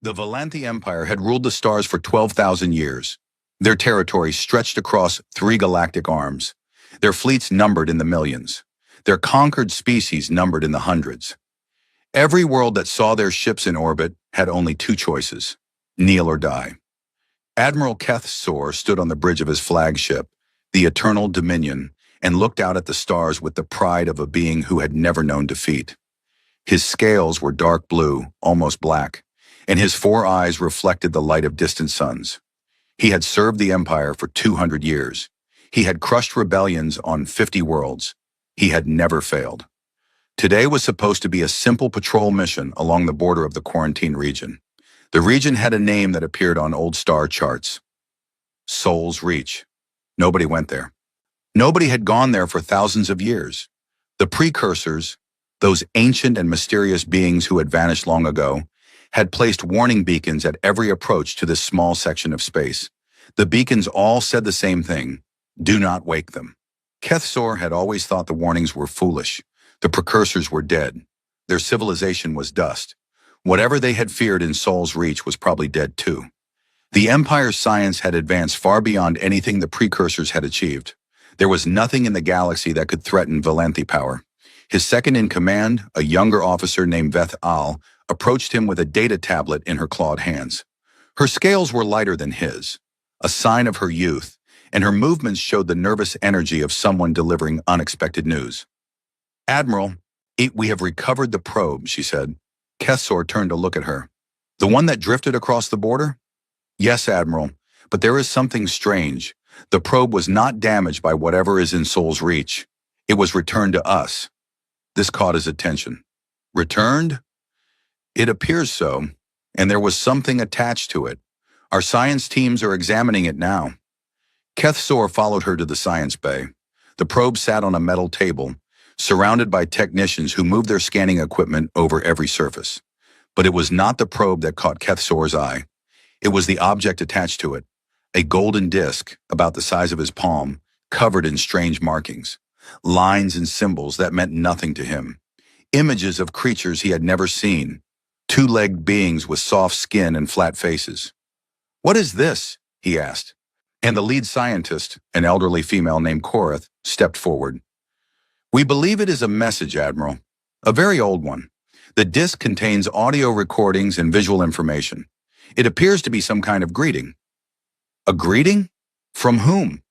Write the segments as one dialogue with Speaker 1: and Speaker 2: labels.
Speaker 1: The Valanthi Empire had ruled the stars for 12,000 years. Their territory stretched across 3 galactic arms. Their fleets numbered in the millions. Their conquered species numbered in the hundreds. Every world that saw their ships in orbit had only 2 choices: kneel or die. Admiral Keth Sor stood on the bridge of his flagship, the Eternal Dominion, and looked out at the stars with the pride of a being who had never known defeat. His scales were dark blue, almost black, and his 4 eyes reflected the light of distant suns. He had served the Empire for 200 years. He had crushed rebellions on 50 worlds. He had never failed. Today was supposed to be a simple patrol mission along the border of the Quarantine region. The region had a name that appeared on old star charts: Sol's Reach. Nobody went there. Nobody had gone there for thousands of years. The precursors, those ancient and mysterious beings who had vanished long ago, had placed warning beacons at every approach to this small section of space. The beacons all said the same thing: do not wake them. Keth Sor had always thought the warnings were foolish. The precursors were dead. Their civilization was dust. Whatever they had feared in Sol's Reach was probably dead too. The Empire's science had advanced far beyond anything the precursors had achieved. There was nothing in the galaxy that could threaten Valanthi power. His second-in-command, a younger officer named Veth Al, approached him with a data tablet in her clawed hands. Her scales were lighter than his, a sign of her youth, and her movements showed the nervous energy of someone delivering unexpected news. "Admiral, we have recovered the probe," she said. Keth Sor turned to look at her. "The one that drifted across the border?" "Yes, Admiral, but there is something strange. The probe was not damaged by whatever is in Sol's Reach. It was returned to us." This caught his attention. "Returned?" "It appears so, and there was something attached to it. Our science teams are examining it now." Keth Sor followed her to the science bay. The probe sat on a metal table, surrounded by technicians who moved their scanning equipment over every surface. But it was not the probe that caught Keth Sor's eye. It was the object attached to it, a golden disc about the size of his palm, covered in strange markings, lines and symbols that meant nothing to him, images of creatures he had never seen, 2-legged beings with soft skin and flat faces. "What is this?" he asked, and the lead scientist, an elderly female named Korath, stepped forward. "We believe it is a message, Admiral. A very old one. The disc contains audio recordings and visual information. It appears to be some kind of greeting." "A greeting? From whom?"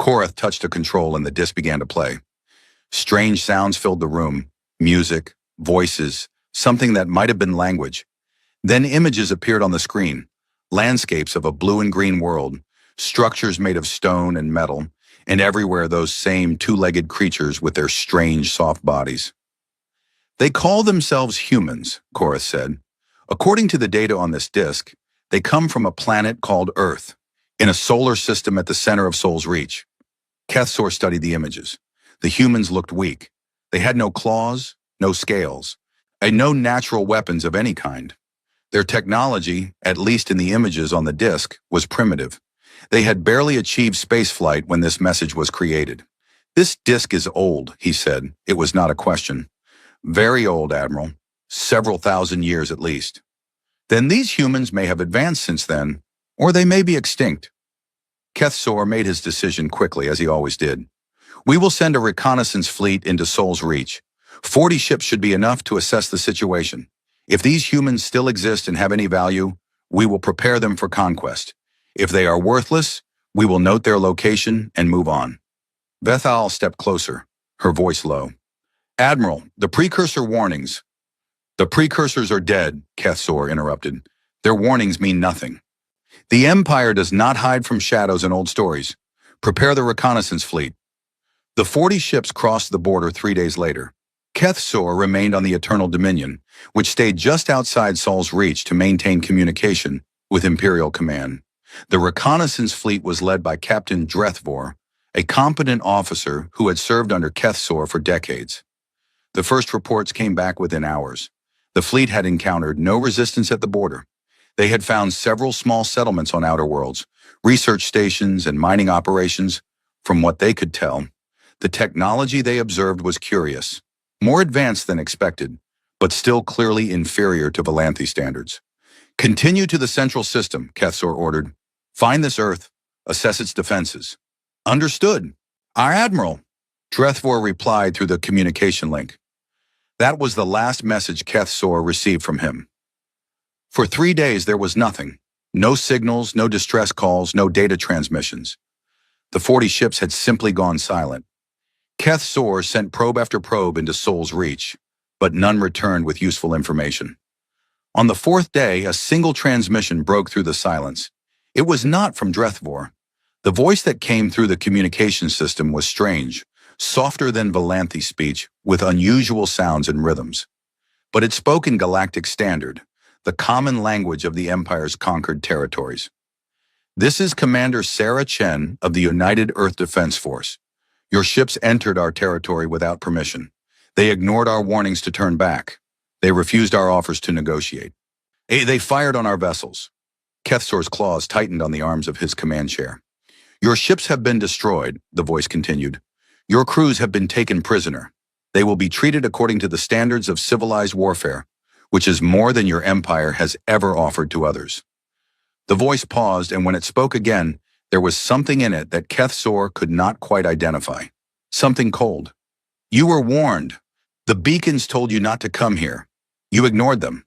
Speaker 1: Korath touched a control and the disc began to play. Strange sounds filled the room: music, voices, something that might have been language. Then images appeared on the screen: landscapes of a blue and green world, structures made of stone and metal, and everywhere those same 2-legged creatures with their strange, soft bodies. "They call themselves humans," Korath said. "According to the data on this disc, they come from a planet called Earth, in a solar system at the center of Sol's Reach." Keth Sor studied the images. The humans looked weak. They had no claws, no scales, and no natural weapons of any kind. Their technology, at least in the images on the disc, was primitive. They had barely achieved spaceflight when this message was created. "This disc is old," he said. It was not a question. "Very old, Admiral. Several thousand years at least." "Then these humans may have advanced since then, or they may be extinct." Keth Sor made his decision quickly, as he always did. "We will send a reconnaissance fleet into Sol's Reach. 40 ships should be enough to assess the situation. If these humans still exist and have any value, we will prepare them for conquest. If they are worthless, we will note their location and move on." Veth Al stepped closer, her voice low. "Admiral, the precursor warnings—" "The precursors are dead," Keth Sor interrupted. "Their warnings mean nothing. The Empire does not hide from shadows and old stories. Prepare the reconnaissance fleet." The 40 ships crossed the border 3 days later. Keth Sor remained on the Eternal Dominion, which stayed just outside Sol's Reach to maintain communication with Imperial Command. The reconnaissance fleet was led by Captain Drethvor, a competent officer who had served under Keth Sor for decades. The first reports came back within hours. The fleet had encountered no resistance at the border. They had found several small settlements on outer worlds, research stations and mining operations. From what they could tell, the technology they observed was curious, more advanced than expected, but still clearly inferior to Valanthi standards. Continue to the central system, Kethsor ordered. Find this Earth. Assess its defenses. Understood. Our Admiral, Drethvor replied through the communication link. That was the last message Kethsor received from him. For 3 days there was nothing. No signals, no distress calls, no data transmissions. The 40 ships had simply gone silent. Kethsor sent probe after probe into Sol's Reach, but none returned with useful information. On the 4th day, a single transmission broke through the silence. It was not from Drethvor. The voice that came through the communication system was strange, softer than Valanthi speech, with unusual sounds and rhythms. But it spoke in Galactic Standard, the common language of the Empire's conquered territories. This is Commander Sarah Chen of the United Earth Defense Force. Your ships entered our territory without permission. They ignored our warnings to turn back. They refused our offers to negotiate. They fired on our vessels. Kethsor's claws tightened on the arms of his command chair. Your ships have been destroyed, the voice continued. Your crews have been taken prisoner. They will be treated according to the standards of civilized warfare, which is more than your empire has ever offered to others. The voice paused, and when it spoke again, there was something in it that Kethsor could not quite identify. Something cold. You were warned. The beacons told you not to come here. You ignored them.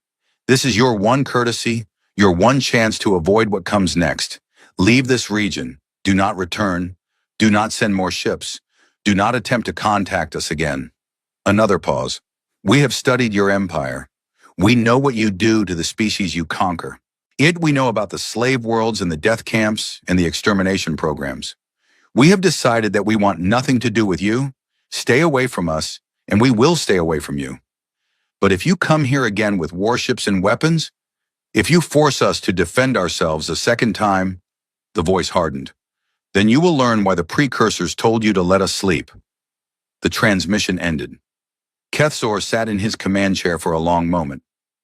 Speaker 1: This is your one courtesy, your one chance to avoid what comes next. Leave this region. Do not return. Do not send more ships. Do not attempt to contact us again. Another pause. We have studied your empire. We know what you do to the species you conquer. We know about the slave worlds and the death camps and the extermination programs. We have decided that we want nothing to do with you. Stay away from us, and we will stay away from you. But if you come here again with warships and weapons, if you force us to defend ourselves a second time, the voice hardened, then you will learn why the precursors told you to let us sleep. The transmission ended. Kethsor sat in his command chair for a long moment,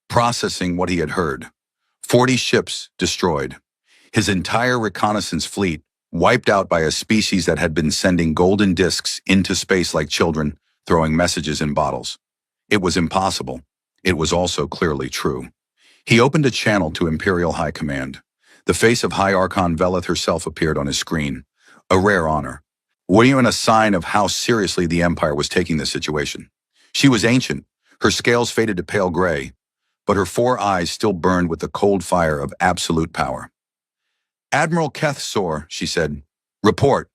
Speaker 1: processing what he had heard. 40 ships destroyed. His entire reconnaissance fleet wiped out by a species that had been sending golden discs into space like children, throwing messages in bottles. It was impossible. It was also clearly true. He opened a channel to Imperial High Command. The face of High Archon Veleth herself appeared on his screen. A rare honor. Even a sign of how seriously the Empire was taking the situation. She was ancient. Her scales faded to pale gray, but her 4 eyes still burned with the cold fire of absolute power. Admiral Kethsor, she said, report.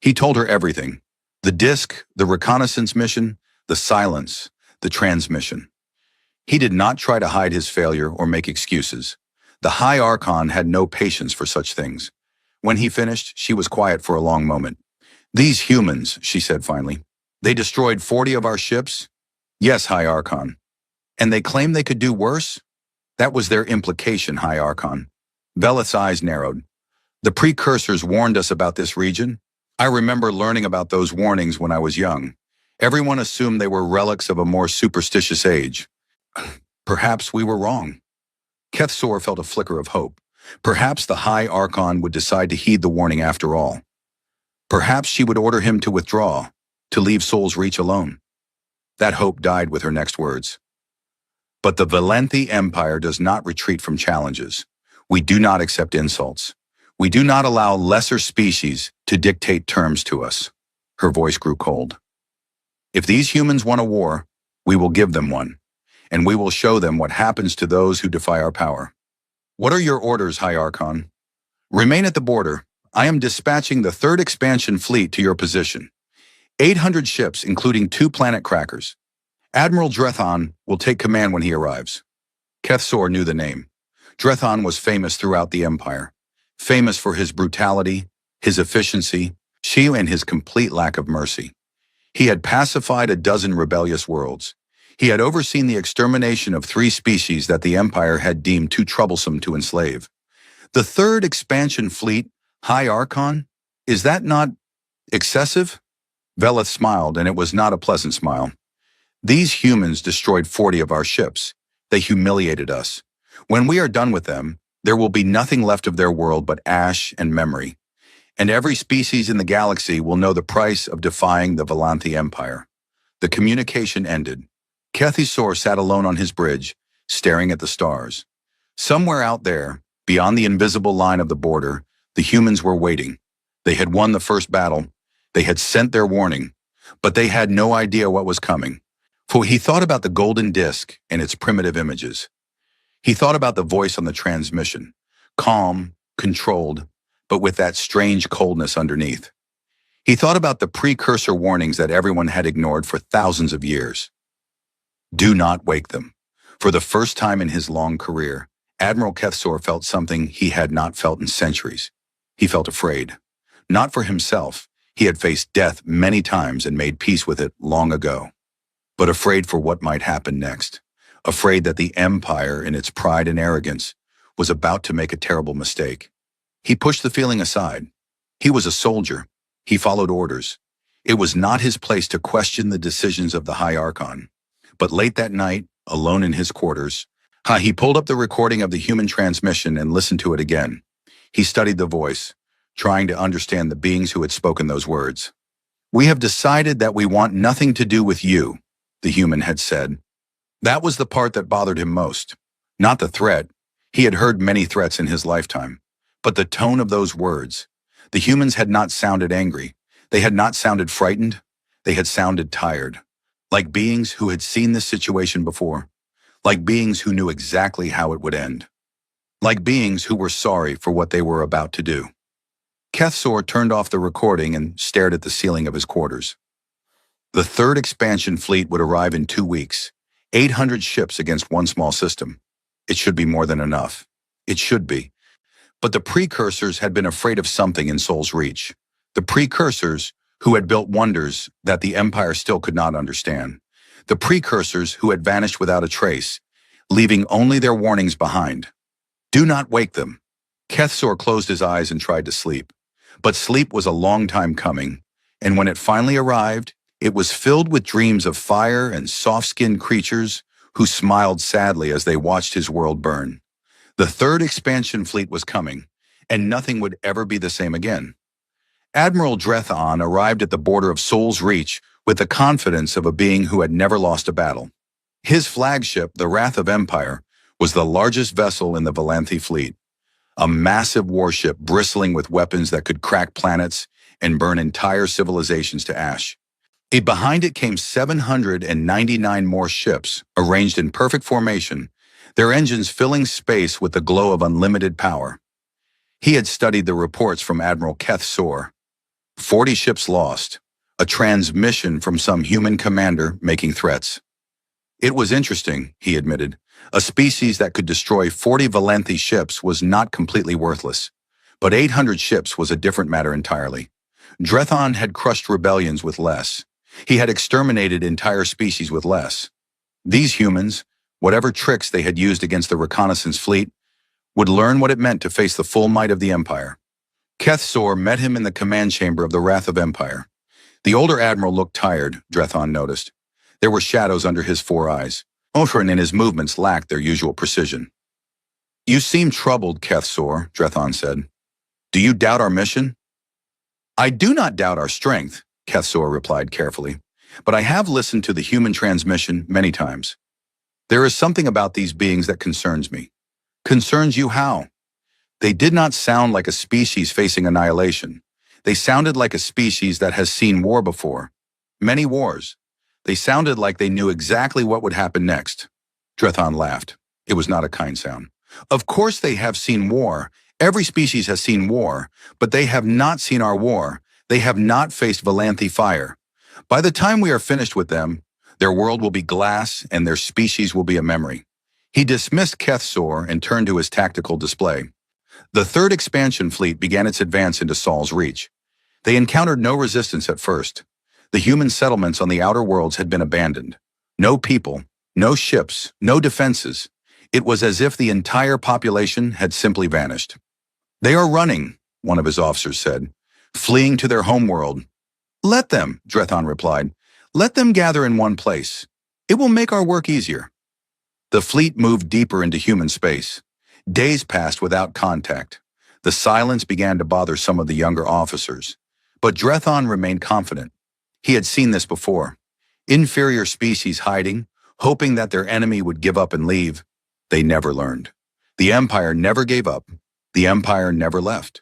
Speaker 1: He told her everything. The disc, the reconnaissance mission, the silence, the transmission. He did not try to hide his failure or make excuses. The High Archon had no patience for such things. When he finished, she was quiet for a long moment. These humans, she said finally, they destroyed 40 of our ships? Yes, High Archon. And they claim they could do worse? That was their implication, High Archon. Veleth's eyes narrowed. The precursors warned us about this region. I remember learning about those warnings when I was young. Everyone assumed they were relics of a more superstitious age. Perhaps we were wrong. Kethsor felt a flicker of hope. Perhaps the High Archon would decide to heed the warning after all. Perhaps she would order him to withdraw, to leave Sol's Reach alone. That hope died with her next words. But the Valanthi Empire does not retreat from challenges. We do not accept insults. We do not allow lesser species to dictate terms to us. Her voice grew cold. If these humans want a war, we will give them one, and we will show them what happens to those who defy our power. What are your orders, High Archon? Remain at the border. I am dispatching the 3rd expansion fleet to your position. 800 ships, including 2 planet crackers. Admiral Drethon will take command when he arrives. Kethsor knew the name. Drethon was famous throughout the Empire. Famous for his brutality, his efficiency, and his complete lack of mercy. He had pacified a dozen rebellious worlds. He had overseen the extermination of 3 species that the Empire had deemed too troublesome to enslave. The 3rd expansion fleet, High Archon? Is that not excessive? Veleth smiled, and it was not a pleasant smile. These humans destroyed 40 of our ships. They humiliated us. When we are done with them, there will be nothing left of their world but ash and memory. And every species in the galaxy will know the price of defying the Valanthi Empire. The communication ended. Kethsor sat alone on his bridge, staring at the stars. Somewhere out there, beyond the invisible line of the border, the humans were waiting. They had won the first battle. They had sent their warning, but they had no idea what was coming. For he thought about the golden disc and its primitive images. He thought about the voice on the transmission, calm, controlled, but with that strange coldness underneath. He thought about the precursor warnings that everyone had ignored for thousands of years. Do not wake them. For the first time in his long career, Admiral Kethsor felt something he had not felt in centuries. He felt afraid. Not for himself. He had faced death many times and made peace with it long ago. But afraid for what might happen next. Afraid that the Empire, in its pride and arrogance, was about to make a terrible mistake. He pushed the feeling aside. He was a soldier. He followed orders. It was not his place to question the decisions of the High Archon. But late that night, alone in his quarters, he pulled up the recording of the human transmission and listened to it again. He studied the voice, trying to understand the beings who had spoken those words. "We have decided that we want nothing to do with you," the human had said. That was the part that bothered him most. Not the threat. He had heard many threats in his lifetime. But the tone of those words. The humans had not sounded angry. They had not sounded frightened. They had sounded tired. Like beings who had seen this situation before. Like beings who knew exactly how it would end. Like beings who were sorry for what they were about to do. Kethsor turned off the recording and stared at the ceiling of his quarters. The third expansion fleet would arrive in 2 weeks. 800 ships against one small system. It should be more than enough. It should be. But the precursors had been afraid of something in Sol's Reach. The precursors who had built wonders that the Empire still could not understand. The precursors who had vanished without a trace, leaving only their warnings behind. Do not wake them. Kethsor closed his eyes and tried to sleep. But sleep was a long time coming, and when it finally arrived, it was filled with dreams of fire and soft-skinned creatures who smiled sadly as they watched his world burn. The third expansion fleet was coming, and nothing would ever be the same again. Admiral Drethon arrived at the border of Sol's Reach with the confidence of a being who had never lost a battle. His flagship, the Wrath of Empire, was the largest vessel in the Valanthi fleet, a massive warship bristling with weapons that could crack planets and burn entire civilizations to ash. Behind it came 799 more ships, arranged in perfect formation, their engines filling space with the glow of unlimited power. He had studied the reports from Admiral Kethsor. 40 ships lost, a transmission from some human commander making threats. It was interesting, he admitted. A species that could destroy 40 Valanthi ships was not completely worthless. But 800 ships was a different matter entirely. Drethon had crushed rebellions with less. He had exterminated entire species with less. These humans, whatever tricks they had used against the reconnaissance fleet, would learn what it meant to face the full might of the Empire. Kethsor met him in the command chamber of the Wrath of Empire. The older admiral looked tired, Drethon noticed. There were shadows under his 4 eyes. Othrin and his movements lacked their usual precision. "You seem troubled, Kethsor," Drethon said. "Do you doubt our mission?" "I do not doubt our strength," Kethsor replied carefully, "but I have listened to the human transmission many times. There is something about these beings that concerns me." "Concerns you how?" "They did not sound like a species facing annihilation. They sounded like a species that has seen war before. Many wars. They sounded like they knew exactly what would happen next." Drethon laughed. It was not a kind sound. "Of course they have seen war. Every species has seen war, but they have not seen our war. They have not faced Valanthi fire. By the time we are finished with them, their world will be glass and their species will be a memory." He dismissed Kethsor and turned to his tactical display. The third expansion fleet began its advance into Sol's Reach. They encountered no resistance at first. The human settlements on the outer worlds had been abandoned. No people, no ships, no defenses. It was as if the entire population had simply vanished. "They are running," one of his officers said, "fleeing to their homeworld." "Let them," Drethon replied. "Let them gather in one place. It will make our work easier." The fleet moved deeper into human space. Days passed without contact. The silence began to bother some of the younger officers. But Drethon remained confident. He had seen this before. Inferior species hiding, hoping that their enemy would give up and leave. They never learned. The Empire never gave up. The Empire never left.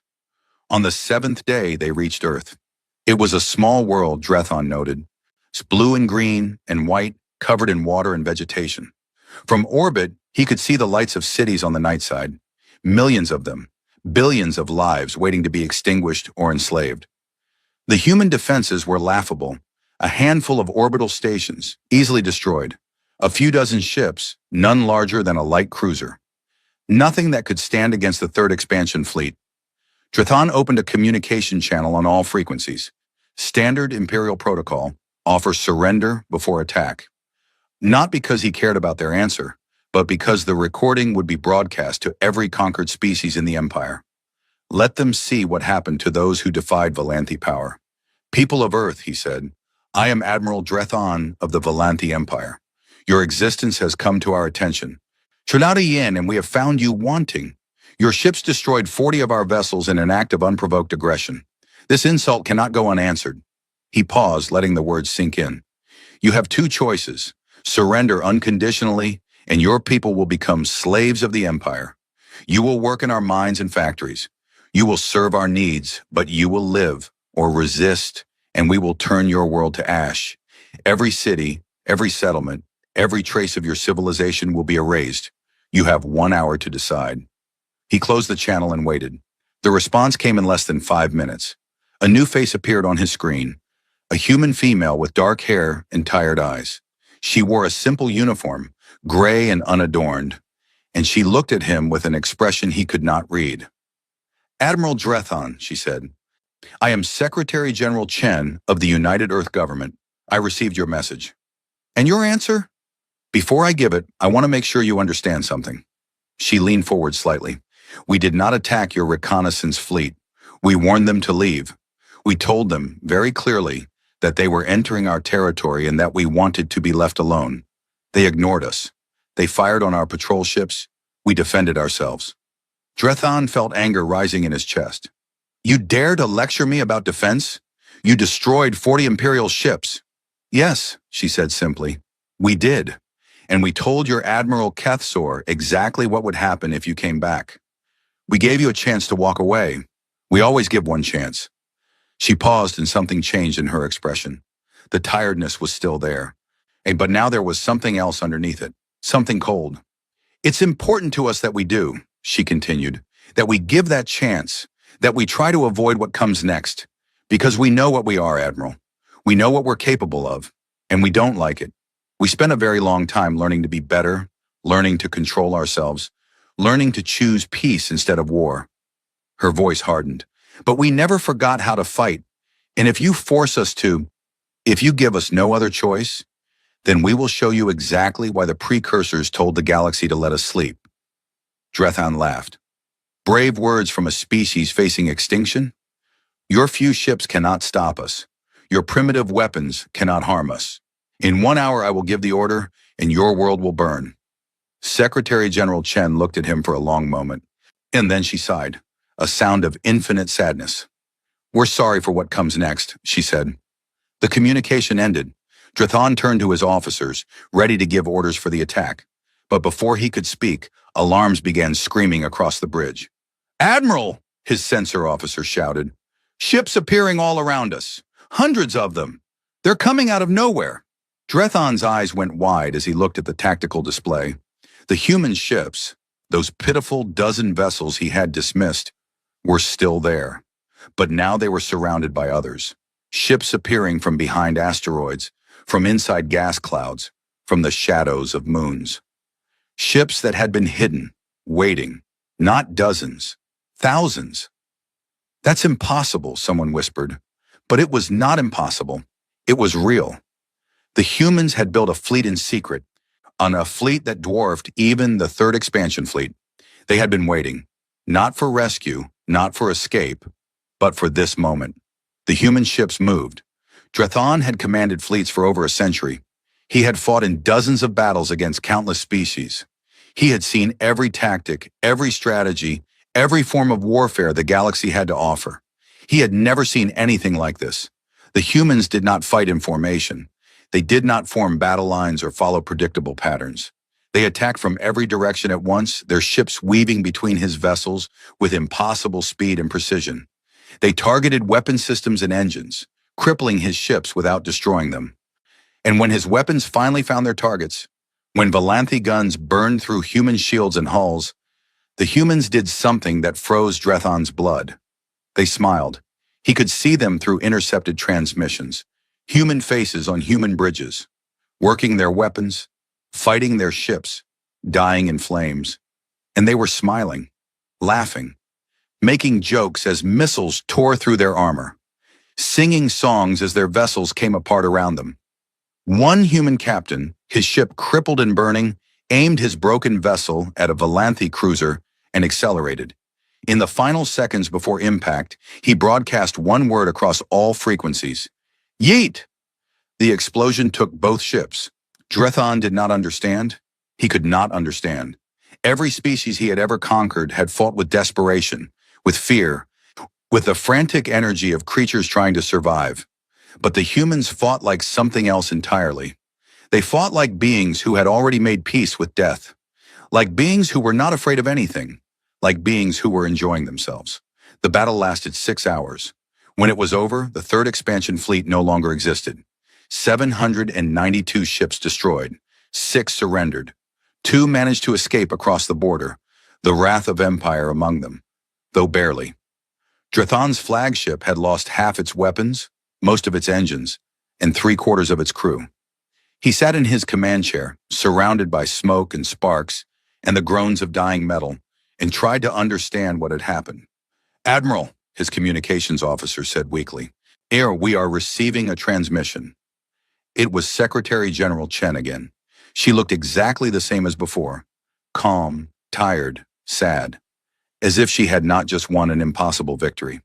Speaker 1: On the seventh day, they reached Earth. It was a small world, Drethon noted. It's blue and green and white, covered in water and vegetation. From orbit, he could see the lights of cities on the night side. Millions of them. Billions of lives waiting to be extinguished or enslaved. The human defenses were laughable. A handful of orbital stations, easily destroyed. A few dozen ships, none larger than a light cruiser. Nothing that could stand against the Third Expansion Fleet. Drethon opened a communication channel on all frequencies. Standard Imperial protocol, offer surrender before attack. Not because he cared about their answer, but because the recording would be broadcast to every conquered species in the Empire. Let them see what happened to those who defied Volanthi power. People of Earth, he said, I am Admiral Drethon of the Volanthi Empire. Your existence has come to our attention. Trelaudian, and we have found you wanting. Your ships destroyed 40 of our vessels in an act of unprovoked aggression. This insult cannot go unanswered. He paused, letting the words sink in. You have two choices. Surrender unconditionally, and your people will become slaves of the Empire. You will work in our mines and factories. You will serve our needs, but you will live or resist, and we will turn your world to ash. Every city, every settlement, every trace of your civilization will be erased. You have 1 hour to decide. He closed the channel and waited. The response came in less than 5 minutes. A new face appeared on his screen. A human female with dark hair and tired eyes. She wore a simple uniform, gray and unadorned, and she looked at him with an expression he could not read. Admiral Drethon, she said, I am Secretary General Chen of the United Earth Government. I received your message. And your answer? Before I give it, I want to make sure you understand something. She leaned forward slightly. We did not attack your reconnaissance fleet. We warned them to leave. We told them very clearly that they were entering our territory and that we wanted to be left alone. They ignored us. They fired on our patrol ships. We defended ourselves. Drethon felt anger rising in his chest. You dare to lecture me about defense? You destroyed 40 Imperial ships. Yes, she said simply. We did. And we told your Admiral Kethsor exactly what would happen if you came back. We gave you a chance to walk away. We always give one chance. She paused and something changed in her expression. The tiredness was still there. But now there was something else underneath it. Something cold. It's important to us that we do, she continued, that we give that chance, that we try to avoid what comes next. Because we know what we are, Admiral. We know what we're capable of, and we don't like it. We spent a very long time learning to be better, learning to control ourselves, learning to choose peace instead of war. Her voice hardened. But we never forgot how to fight. And if you force us to, if you give us no other choice, then we will show you exactly why the precursors told the galaxy to let us sleep. Drethon laughed. Brave words from a species facing extinction? Your few ships cannot stop us. Your primitive weapons cannot harm us. In 1 hour I will give the order, and your world will burn. Secretary General Chen looked at him for a long moment, and then she sighed, a sound of infinite sadness. We're sorry for what comes next, she said. The communication ended. Drethon turned to his officers, ready to give orders for the attack. But before he could speak, alarms began screaming across the bridge. Admiral, his sensor officer shouted. Ships appearing all around us. Hundreds of them. They're coming out of nowhere. Drethon's eyes went wide as he looked at the tactical display. The human ships, those pitiful dozen vessels he had dismissed, were still there. But now they were surrounded by others. Ships appearing from behind asteroids, from inside gas clouds, from the shadows of moons. Ships that had been hidden, waiting, not dozens, thousands. That's impossible, someone whispered. But it was not impossible. It was real. The humans had built a fleet in secret, on a fleet that dwarfed even the Third Expansion Fleet. They had been waiting, not for rescue, not for escape, but for this moment. The human ships moved. Drethon had commanded fleets for over a century. He had fought in dozens of battles against countless species. He had seen every tactic, every strategy, every form of warfare the galaxy had to offer. He had never seen anything like this. The humans did not fight in formation. They did not form battle lines or follow predictable patterns. They attacked from every direction at once, their ships weaving between his vessels with impossible speed and precision. They targeted weapon systems and engines, crippling his ships without destroying them. And when his weapons finally found their targets, when Valanthi guns burned through human shields and hulls, the humans did something that froze Drethon's blood. They smiled. He could see them through intercepted transmissions, human faces on human bridges, working their weapons, fighting their ships, dying in flames. And they were smiling, laughing, making jokes as missiles tore through their armor, singing songs as their vessels came apart around them. One human captain, his ship crippled and burning, aimed his broken vessel at a Valanthi cruiser and accelerated. In the final seconds before impact, he broadcast one word across all frequencies. Yeet! The explosion took both ships. Drethon did not understand. He could not understand. Every species he had ever conquered had fought with desperation, with fear, with the frantic energy of creatures trying to survive. But the humans fought like something else entirely. They fought like beings who had already made peace with death, like beings who were not afraid of anything, like beings who were enjoying themselves. The battle lasted 6 hours. When it was over, the third expansion fleet no longer existed. 792 ships destroyed, 6 surrendered. 2 managed to escape across the border, the wrath of Empire among them, though barely. Drethon's flagship had lost half its weapons, most of its engines, and 3/4 of its crew. He sat in his command chair, surrounded by smoke and sparks and the groans of dying metal, and tried to understand what had happened. "Admiral," his communications officer said weakly, "we are receiving a transmission." It was Secretary General Chen again. She looked exactly the same as before, calm, tired, sad, as if she had not just won an impossible victory.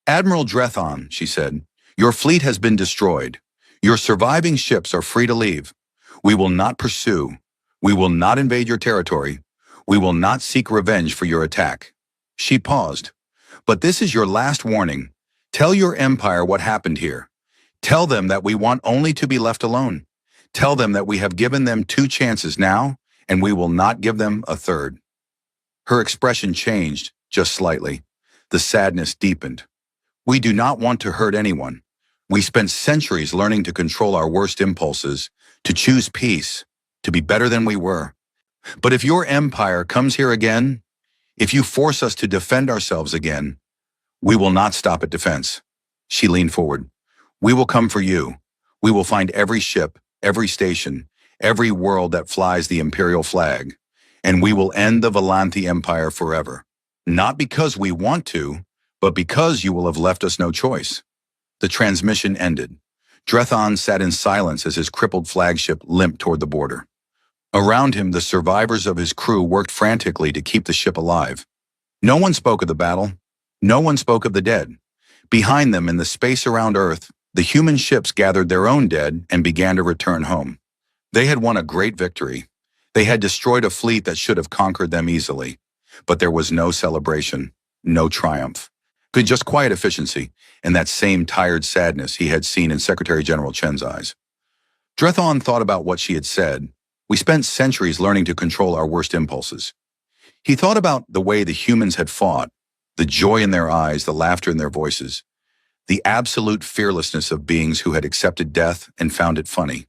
Speaker 1: "Admiral Drethon," she said, "your fleet has been destroyed. Your surviving ships are free to leave. We will not pursue. We will not invade your territory. We will not seek revenge for your attack." She paused. "But this is your last warning. Tell your empire what happened here. Tell them that we want only to be left alone. Tell them that we have given them 2 chances now, and we will not give them a third." Her expression changed, just slightly. The sadness deepened. "We do not want to hurt anyone. We spent centuries learning to control our worst impulses, to choose peace, to be better than we were. But if your empire comes here again, if you force us to defend ourselves again, we will not stop at defense." She leaned forward. "We will come for you. We will find every ship, every station, every world that flies the imperial flag, and we will end the Valanthi Empire forever. Not because we want to, but because you will have left us no choice." The transmission ended. Drethon sat in silence as his crippled flagship limped toward the border. Around him, the survivors of his crew worked frantically to keep the ship alive. No one spoke of the battle. No one spoke of the dead. Behind them, in the space around Earth, the human ships gathered their own dead and began to return home. They had won a great victory. They had destroyed a fleet that should have conquered them easily. But there was no celebration, no triumph. But just quiet efficiency and that same tired sadness he had seen in Secretary General Chen's eyes. Drethon thought about what she had said. "We spent centuries learning to control our worst impulses." He thought about the way the humans had fought, the joy in their eyes, the laughter in their voices, the absolute fearlessness of beings who had accepted death and found it funny.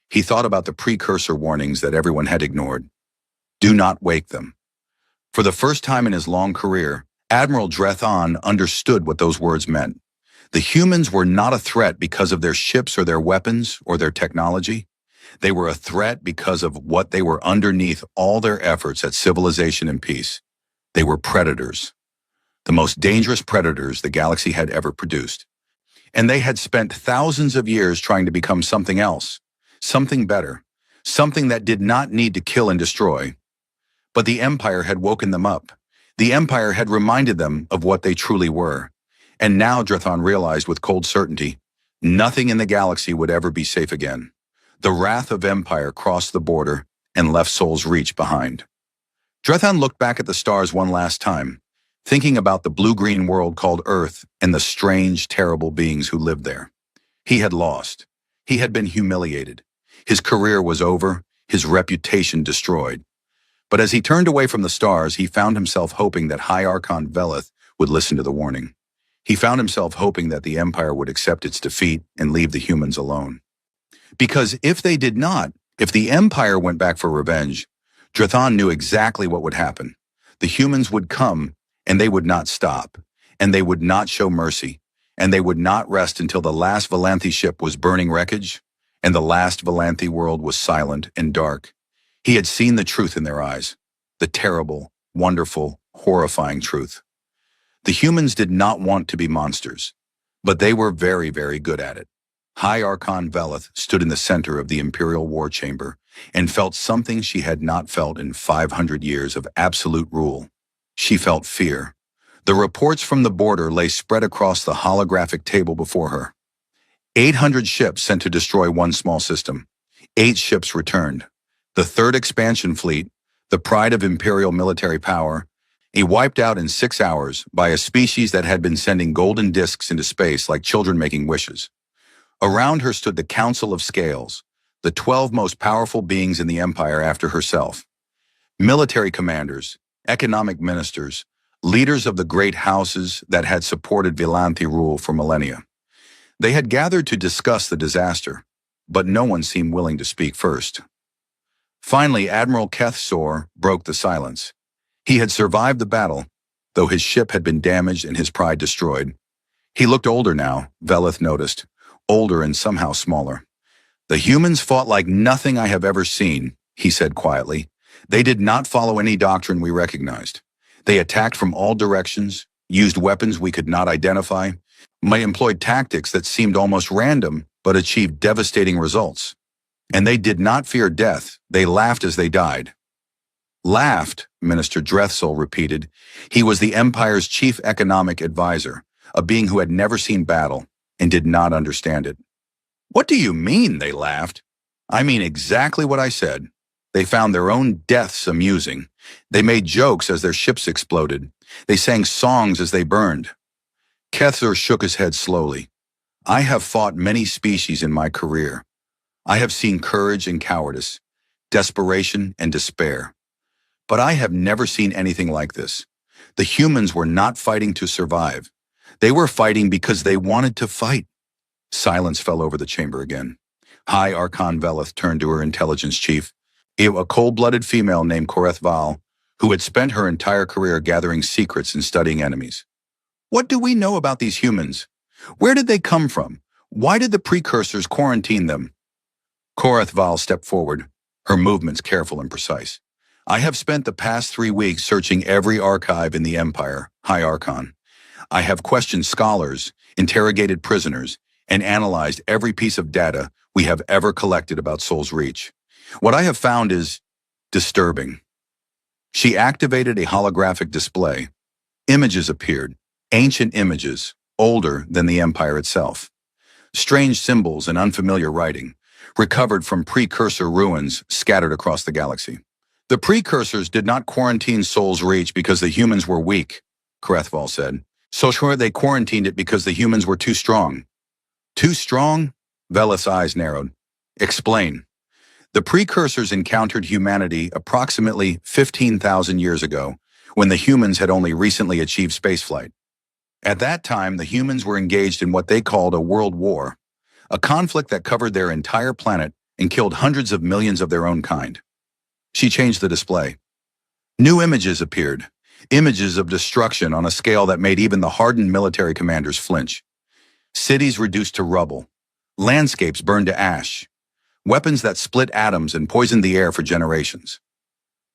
Speaker 1: He thought about the precursor warnings that everyone had ignored. Do not wake them. For the first time in his long career, Admiral Drethon understood what those words meant. The humans were not a threat because of their ships or their weapons or their technology. They were a threat because of what they were underneath all their efforts at civilization and peace. They were predators. The most dangerous predators the galaxy had ever produced. And they had spent thousands of years trying to become something else, something better, something that did not need to kill and destroy. But the Empire had woken them up. The Empire had reminded them of what they truly were. And now Drethon realized with cold certainty, nothing in the galaxy would ever be safe again. The wrath of Empire crossed the border and left Sol's Reach behind. Drethon looked back at the stars one last time, thinking about the blue-green world called Earth and the strange, terrible beings who lived there. He had lost. He had been humiliated. His career was over. his reputation destroyed. But as he turned away from the stars, he found himself hoping that High Archon Veleth would listen to the warning. He found himself hoping that the Empire would accept its defeat and leave the humans alone. Because if they did not, if the Empire went back for revenge, Drathan knew exactly what would happen. The humans would come, and they would not stop, and they would not show mercy, and they would not rest until the last Valanthi ship was burning wreckage, and the last Valanthi world was silent and dark. He had seen the truth in their eyes, the terrible, wonderful, horrifying truth. The humans did not want to be monsters, but they were very, very good at it. High Archon Veleth stood in the center of the Imperial War Chamber and felt something she had not felt in 500 years of absolute rule. She felt fear. The reports from the border lay spread across the holographic table before her. 800 ships sent to destroy one small system. 8 ships returned. The third expansion fleet, the pride of Imperial military power, wiped out in 6 hours by a species that had been sending golden discs into space like children making wishes. Around her stood the Council of Scales, the 12 most powerful beings in the Empire after herself. Military commanders, economic ministers, leaders of the great houses that had supported Valanthi rule for millennia. They had gathered to discuss the disaster, but no one seemed willing to speak first. Finally, Admiral Keth Sor broke the silence. He had survived the battle, though his ship had been damaged and his pride destroyed. He looked older now, Veleth noticed, older and somehow smaller. "The humans fought like nothing I have ever seen," he said quietly. "They did not follow any doctrine we recognized. They attacked from all directions, used weapons we could not identify, employed tactics that seemed almost random but achieved devastating results. And they did not fear death. They laughed as they died." "Laughed," Minister Drethsel repeated. He was the Empire's chief economic advisor, a being who had never seen battle and did not understand it. "What do you mean, they laughed?" "I mean exactly what I said. They found their own deaths amusing. They made jokes as their ships exploded. They sang songs as they burned." Kethzer shook his head slowly. "I have fought many species in my career. I have seen courage and cowardice, desperation and despair. But I have never seen anything like this. The humans were not fighting to survive. They were fighting because they wanted to fight." Silence fell over the chamber again. High Archon Veleth turned to her intelligence chief, a cold-blooded female named Koreth Val, who had spent her entire career gathering secrets and studying enemies. "What do we know about these humans? Where did they come from? Why did the precursors quarantine them?" Koreth Val stepped forward, her movements careful and precise. "I have spent the past 3 weeks searching every archive in the Empire, High Archon. I have questioned scholars, interrogated prisoners, and analyzed every piece of data we have ever collected about Soul's Reach. What I have found is disturbing." She activated a holographic display. Images appeared, ancient images, older than the Empire itself. Strange symbols and unfamiliar writing, recovered from precursor ruins scattered across the galaxy. "The precursors did not quarantine Soul's Reach because the humans were weak," Koreth Val said. "So sure they quarantined it because the humans were too strong." "Too strong?" Veleth's eyes narrowed. "Explain." "The precursors encountered humanity approximately 15,000 years ago, when the humans had only recently achieved spaceflight. At that time, the humans were engaged in what they called a world war, a conflict that covered their entire planet and killed hundreds of millions of their own kind." She changed the display. New images appeared, images of destruction on a scale that made even the hardened military commanders flinch. Cities reduced to rubble, landscapes burned to ash, weapons that split atoms and poisoned the air for generations.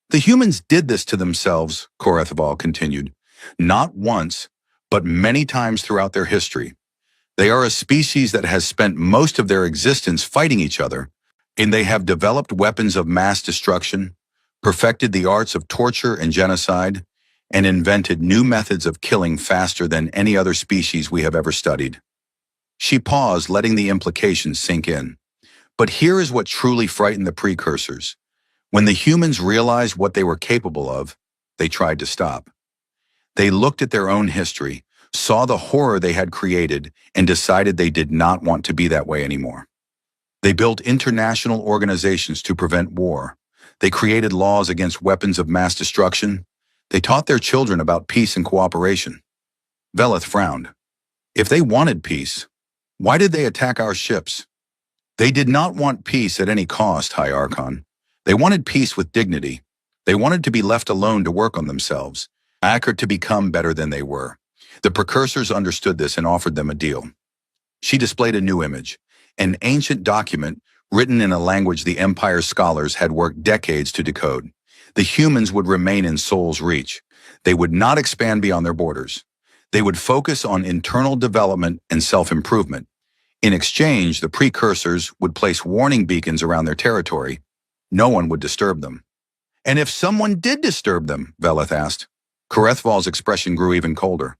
Speaker 1: "The humans did this to themselves," Koreth Val continued, "not once, but many times throughout their history. They are a species that has spent most of their existence fighting each other, and they have developed weapons of mass destruction, perfected the arts of torture and genocide, and invented new methods of killing faster than any other species we have ever studied." She paused, letting the implications sink in. But here is what truly frightened the precursors. When the humans realized what they were capable of, they tried to stop. They looked at their own history, saw the horror they had created, and decided they did not want to be that way anymore. They built international organizations to prevent war. They created laws against weapons of mass destruction. They taught their children about peace and cooperation. Veleth frowned. If they wanted peace, why did they attack our ships? They did not want peace at any cost, High Archon. They wanted peace with dignity. They wanted to be left alone to work on themselves, accurate to become better than they were. The precursors understood this and offered them a deal. She displayed a new image, an ancient document written in a language the Empire's scholars had worked decades to decode. The humans would remain in Sol's reach. They would not expand beyond their borders. They would focus on internal development and self-improvement. In exchange, the precursors would place warning beacons around their territory. No one would disturb them. And if someone did disturb them, Veleth asked. Karethval's expression grew even colder.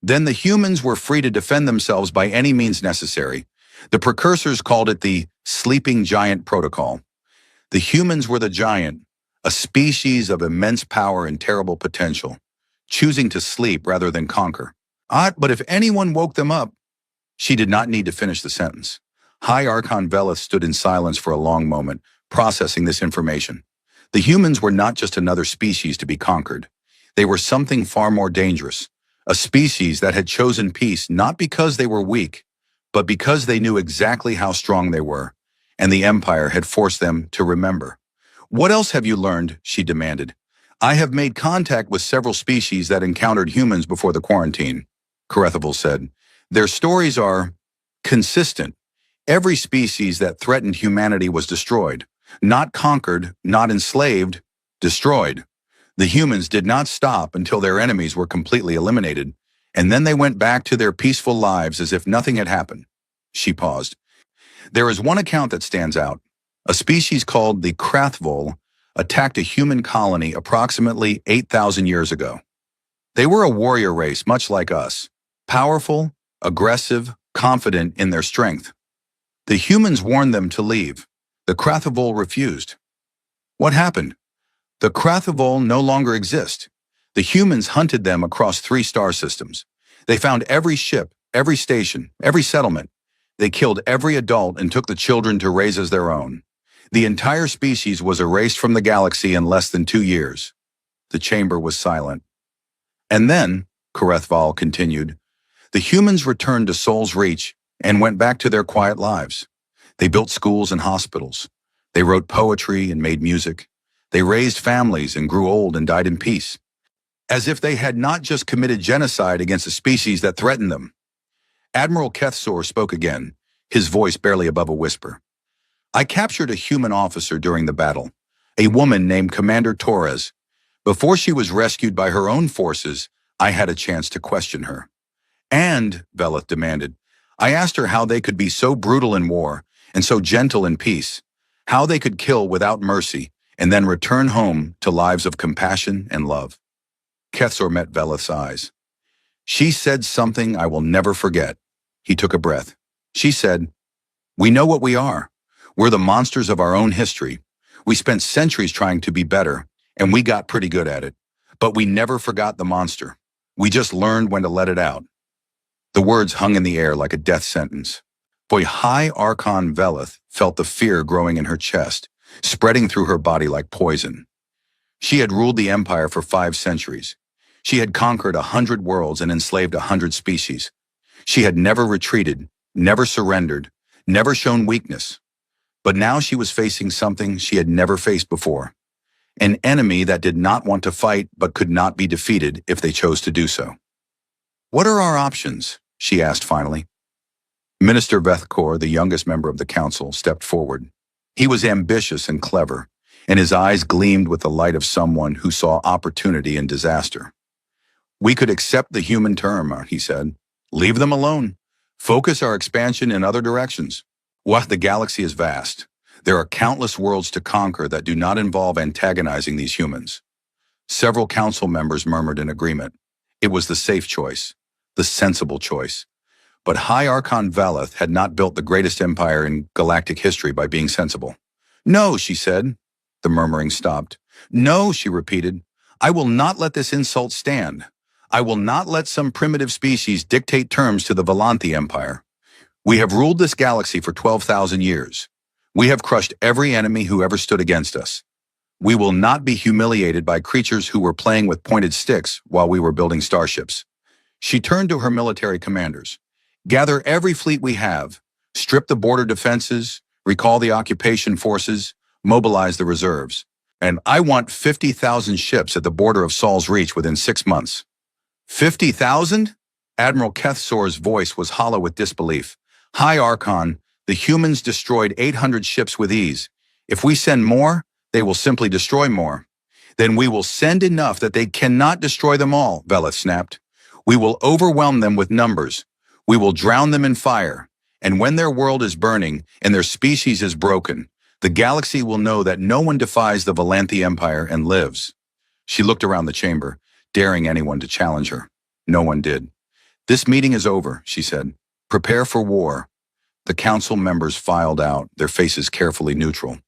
Speaker 1: Then the humans were free to defend themselves by any means necessary. The precursors called it the Sleeping Giant Protocol. The humans were the giant, a species of immense power and terrible potential, choosing to sleep rather than conquer. But if anyone woke them up, she did not need to finish the sentence. High Archon Veleth stood in silence for a long moment, processing this information. The humans were not just another species to be conquered. They were something far more dangerous, a species that had chosen peace not because they were weak, but because they knew exactly how strong they were, and the Empire had forced them to remember. What else have you learned? She demanded. I have made contact with several species that encountered humans before the quarantine, Karethval said. Their stories are consistent. Every species that threatened humanity was destroyed. Not conquered, not enslaved, destroyed. The humans did not stop until their enemies were completely eliminated, and then they went back to their peaceful lives as if nothing had happened. She paused. There is one account that stands out. A species called the Krathvol attacked a human colony approximately 8,000 years ago. They were a warrior race much like us, powerful, aggressive, confident in their strength. The humans warned them to leave. The Krathvol refused. What happened? The Krathvol no longer exist. The humans hunted them across 3 star systems. They found every ship, every station, every settlement. They killed every adult and took the children to raise as their own. The entire species was erased from the galaxy in less than 2 years. The chamber was silent. And then, Karethval continued, the humans returned to Sol's Reach and went back to their quiet lives. They built schools and hospitals. They wrote poetry and made music. They raised families and grew old and died in peace, as if they had not just committed genocide against a species that threatened them. Admiral Kethsor spoke again, his voice barely above a whisper. I captured a human officer during the battle, a woman named Commander Torres. Before she was rescued by her own forces, I had a chance to question her. And, Veleth demanded, I asked her how they could be so brutal in war and so gentle in peace, how they could kill without mercy and then return home to lives of compassion and love. Kethsor met Veleth's eyes. She said something I will never forget. He took a breath. She said, we know what we are. We're the monsters of our own history. We spent centuries trying to be better, and we got pretty good at it. But we never forgot the monster. We just learned when to let it out. The words hung in the air like a death sentence. Boy, High Archon Veleth felt the fear growing in her chest, spreading through her body like poison. She had ruled the Empire for 5 centuries. She had conquered 100 worlds and enslaved 100 species. She had never retreated, never surrendered, never shown weakness. But now she was facing something she had never faced before. An enemy that did not want to fight but could not be defeated if they chose to do so. What are our options? She asked finally. Minister Vethkor, the youngest member of the council, stepped forward. He was ambitious and clever, and his eyes gleamed with the light of someone who saw opportunity in disaster. We could accept the human term, he said. Leave them alone. Focus our expansion in other directions. The galaxy is vast. There are countless worlds to conquer that do not involve antagonizing these humans. Several council members murmured in agreement. It was the safe choice, the sensible choice. But High Archon Veleth had not built the greatest empire in galactic history by being sensible. No, she said. The murmuring stopped. No, she repeated. I will not let this insult stand. I will not let some primitive species dictate terms to the Volanthi Empire. We have ruled this galaxy for 12,000 years. We have crushed every enemy who ever stood against us. We will not be humiliated by creatures who were playing with pointed sticks while we were building starships. She turned to her military commanders. Gather every fleet we have, strip the border defenses, recall the occupation forces, mobilize the reserves. And I want 50,000 ships at the border of Saul's Reach within 6 months. 50,000? Admiral Kethsor's voice was hollow with disbelief. High Archon, the humans destroyed 800 ships with ease. If we send more, they will simply destroy more. Then we will send enough that they cannot destroy them all, Veleth snapped. We will overwhelm them with numbers. We will drown them in fire. And when their world is burning and their species is broken, the galaxy will know that no one defies the Valanthi Empire and lives. She looked around the chamber, daring anyone to challenge her. No one did. This meeting is over, she said. Prepare for war. The council members filed out, their faces carefully neutral.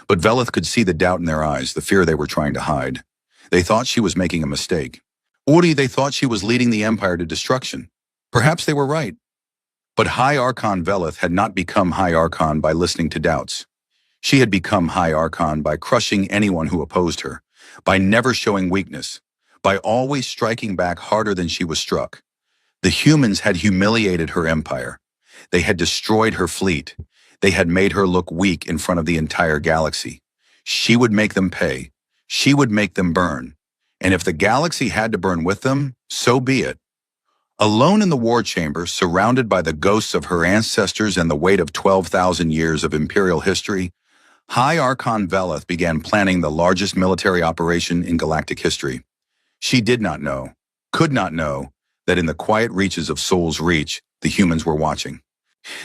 Speaker 1: But Veleth could see the doubt in their eyes, the fear they were trying to hide. They thought she was making a mistake. Or they thought she was leading the Empire to destruction. Perhaps they were right. But High Archon Veleth had not become High Archon by listening to doubts. She had become High Archon by crushing anyone who opposed her, by never showing weakness, by always striking back harder than she was struck. The humans had humiliated her empire. They had destroyed her fleet. They had made her look weak in front of the entire galaxy. She would make them pay. She would make them burn. And if the galaxy had to burn with them, so be it. Alone in the war chamber, surrounded by the ghosts of her ancestors and the weight of 12,000 years of imperial history, High Archon Veleth began planning the largest military operation in galactic history. She did not know, could not know, that in the quiet reaches of Saul's Reach, the humans were watching.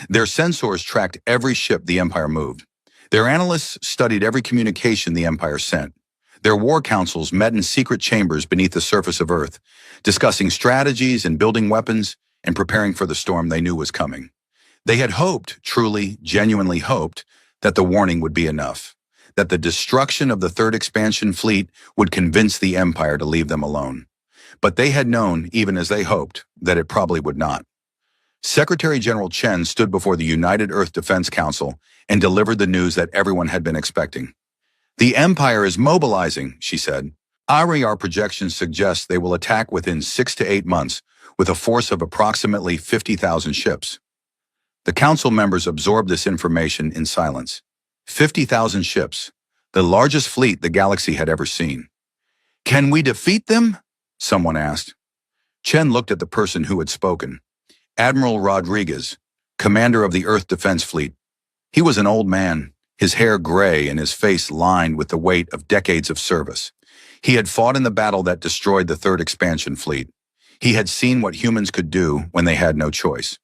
Speaker 1: Their sensors tracked every ship the Empire moved. Their analysts studied every communication the Empire sent. Their war councils met in secret chambers beneath the surface of Earth, discussing strategies and building weapons and preparing for the storm they knew was coming. They had hoped, truly, genuinely hoped, that the warning would be enough, that the destruction of the Third Expansion Fleet would convince the Empire to leave them alone. But they had known, even as they hoped, that it probably would not. Secretary General Chen stood before the United Earth Defense Council and delivered the news that everyone had been expecting. The Empire is mobilizing, she said. Our projections suggest they will attack within 6 to 8 months with a force of approximately 50,000 ships. The council members absorbed this information in silence. 50,000 ships, the largest fleet the galaxy had ever seen. Can we defeat them? Someone asked. Chen looked at the person who had spoken. Admiral Rodriguez, commander of the Earth Defense Fleet. He was an old man, his hair gray and his face lined with the weight of decades of service. He had fought in the battle that destroyed the Third Expansion Fleet. He had seen what humans could do when they had no choice.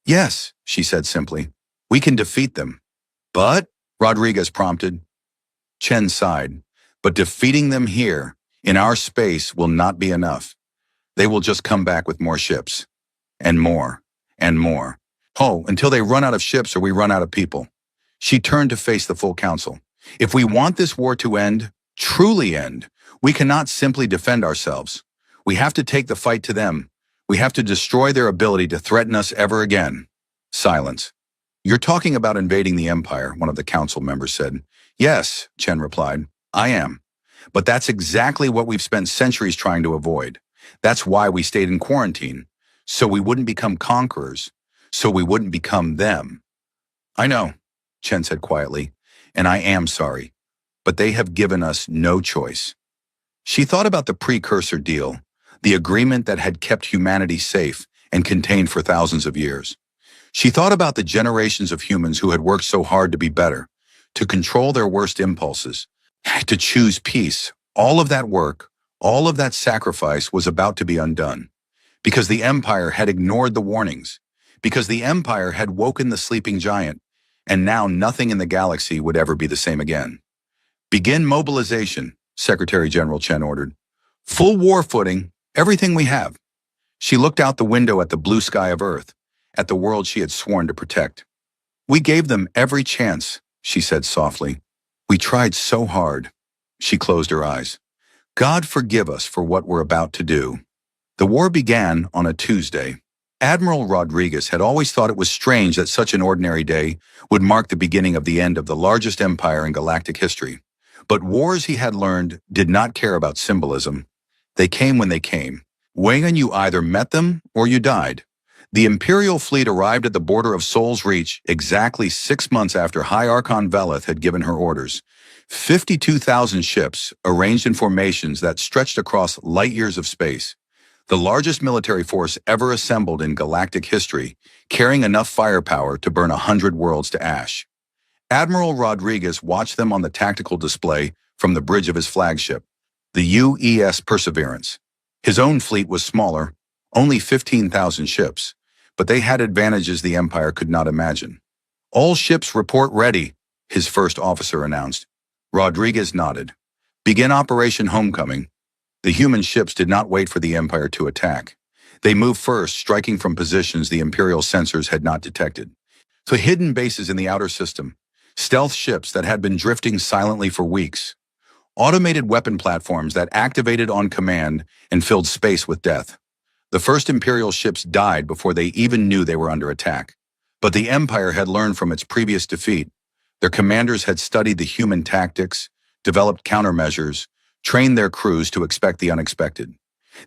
Speaker 1: Yes, she said simply, we can defeat them. But, Rodriguez prompted. Chen sighed, but defeating them here, in our space, will not be enough. They will just come back with more ships. And more, and more. Oh, until they run out of ships or we run out of people. She turned to face the full council. If we want this war to end, truly end, we cannot simply defend ourselves. We have to take the fight to them. We have to destroy their ability to threaten us ever again. Silence. You're talking about invading the Empire, one of the council members said. Yes, Chen replied. I am. But that's exactly what we've spent centuries trying to avoid. That's why we stayed in quarantine. So we wouldn't become conquerors, so we wouldn't become them. I know, Chen said quietly, and I am sorry, but they have given us no choice. She thought about the precursor deal, the agreement that had kept humanity safe and contained for thousands of years. She thought about the generations of humans who had worked so hard to be better, to control their worst impulses, to choose peace. All of that work, all of that sacrifice was about to be undone. Because the Empire had ignored the warnings, because the Empire had woken the sleeping giant, and now nothing in the galaxy would ever be the same again. Begin mobilization, Secretary General Chen ordered. Full war footing, everything we have. She looked out the window at the blue sky of Earth, at the world she had sworn to protect. We gave them every chance, she said softly. We tried so hard. She closed her eyes. God forgive us for what we're about to do. The war began on a Tuesday. Admiral Rodriguez had always thought it was strange that such an ordinary day would mark the beginning of the end of the largest empire in galactic history. But wars, he had learned, did not care about symbolism. They came when they came. When you either met them or you died. The Imperial fleet arrived at the border of Sol's Reach exactly 6 months after High Archon Veleth had given her orders. 52,000 ships, arranged in formations that stretched across light years of space. The largest military force ever assembled in galactic history, carrying enough firepower to burn 100 worlds to ash. Admiral Rodriguez watched them on the tactical display from the bridge of his flagship, the UES Perseverance. His own fleet was smaller, only 15,000 ships, but they had advantages the Empire could not imagine. "All ships report ready," his first officer announced. Rodriguez nodded. "Begin Operation Homecoming." The human ships did not wait for the Empire to attack. They moved first, striking from positions the Imperial sensors had not detected. To hidden bases in the outer system, stealth ships that had been drifting silently for weeks, automated weapon platforms that activated on command and filled space with death. The first Imperial ships died before they even knew they were under attack. But the Empire had learned from its previous defeat. Their commanders had studied the human tactics, developed countermeasures, trained their crews to expect the unexpected.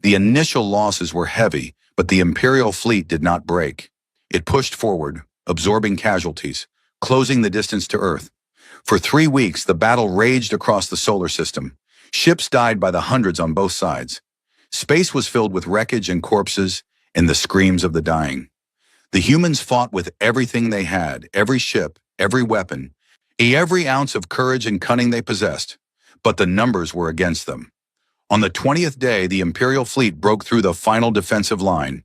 Speaker 1: The initial losses were heavy, but the Imperial fleet did not break. It pushed forward, absorbing casualties, closing the distance to Earth. For 3 weeks, the battle raged across the solar system. Ships died by the hundreds on both sides. Space was filled with wreckage and corpses and the screams of the dying. The humans fought with everything they had, every ship, every weapon, every ounce of courage and cunning they possessed. But the numbers were against them. On the 20th day, the Imperial fleet broke through the final defensive line.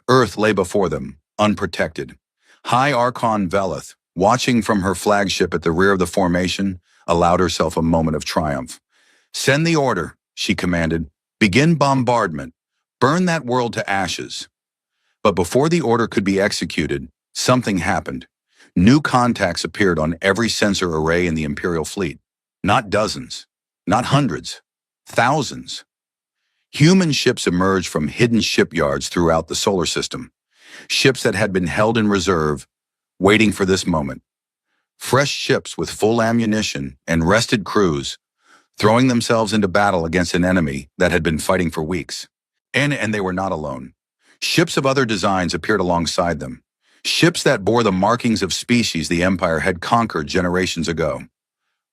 Speaker 1: Earth lay before them, unprotected. High Archon Veleth, watching from her flagship at the rear of the formation, allowed herself a moment of triumph. "Send the order," she commanded. "Begin bombardment. Burn that world to ashes." But before the order could be executed, something happened. New contacts appeared on every sensor array in the Imperial fleet. Not dozens. Not hundreds, thousands. Human ships emerged from hidden shipyards throughout the solar system. Ships that had been held in reserve, waiting for this moment. Fresh ships with full ammunition and rested crews, throwing themselves into battle against an enemy that had been fighting for weeks. And they were not alone. Ships of other designs appeared alongside them. Ships that bore the markings of species the Empire had conquered generations ago.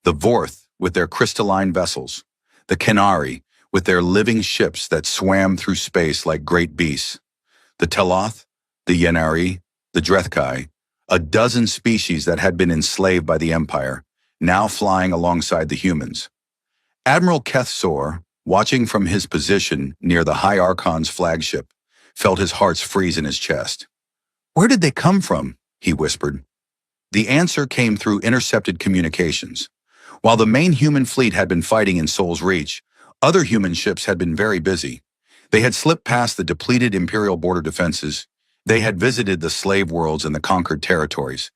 Speaker 1: The Vorth, with their crystalline vessels, the Kenari, with their living ships that swam through space like great beasts, the Teloth, the Yenari, the Drethkai, a dozen species that had been enslaved by the Empire, now flying alongside the humans. Admiral Kethsor, watching from his position near the High Archon's flagship, felt his heart freeze in his chest. "Where did they come from?" he whispered. The answer came through intercepted communications. While the main human fleet had been fighting in Sol's Reach, other human ships had been very busy. They had slipped past the depleted Imperial border defenses. They had visited the slave worlds and the conquered territories.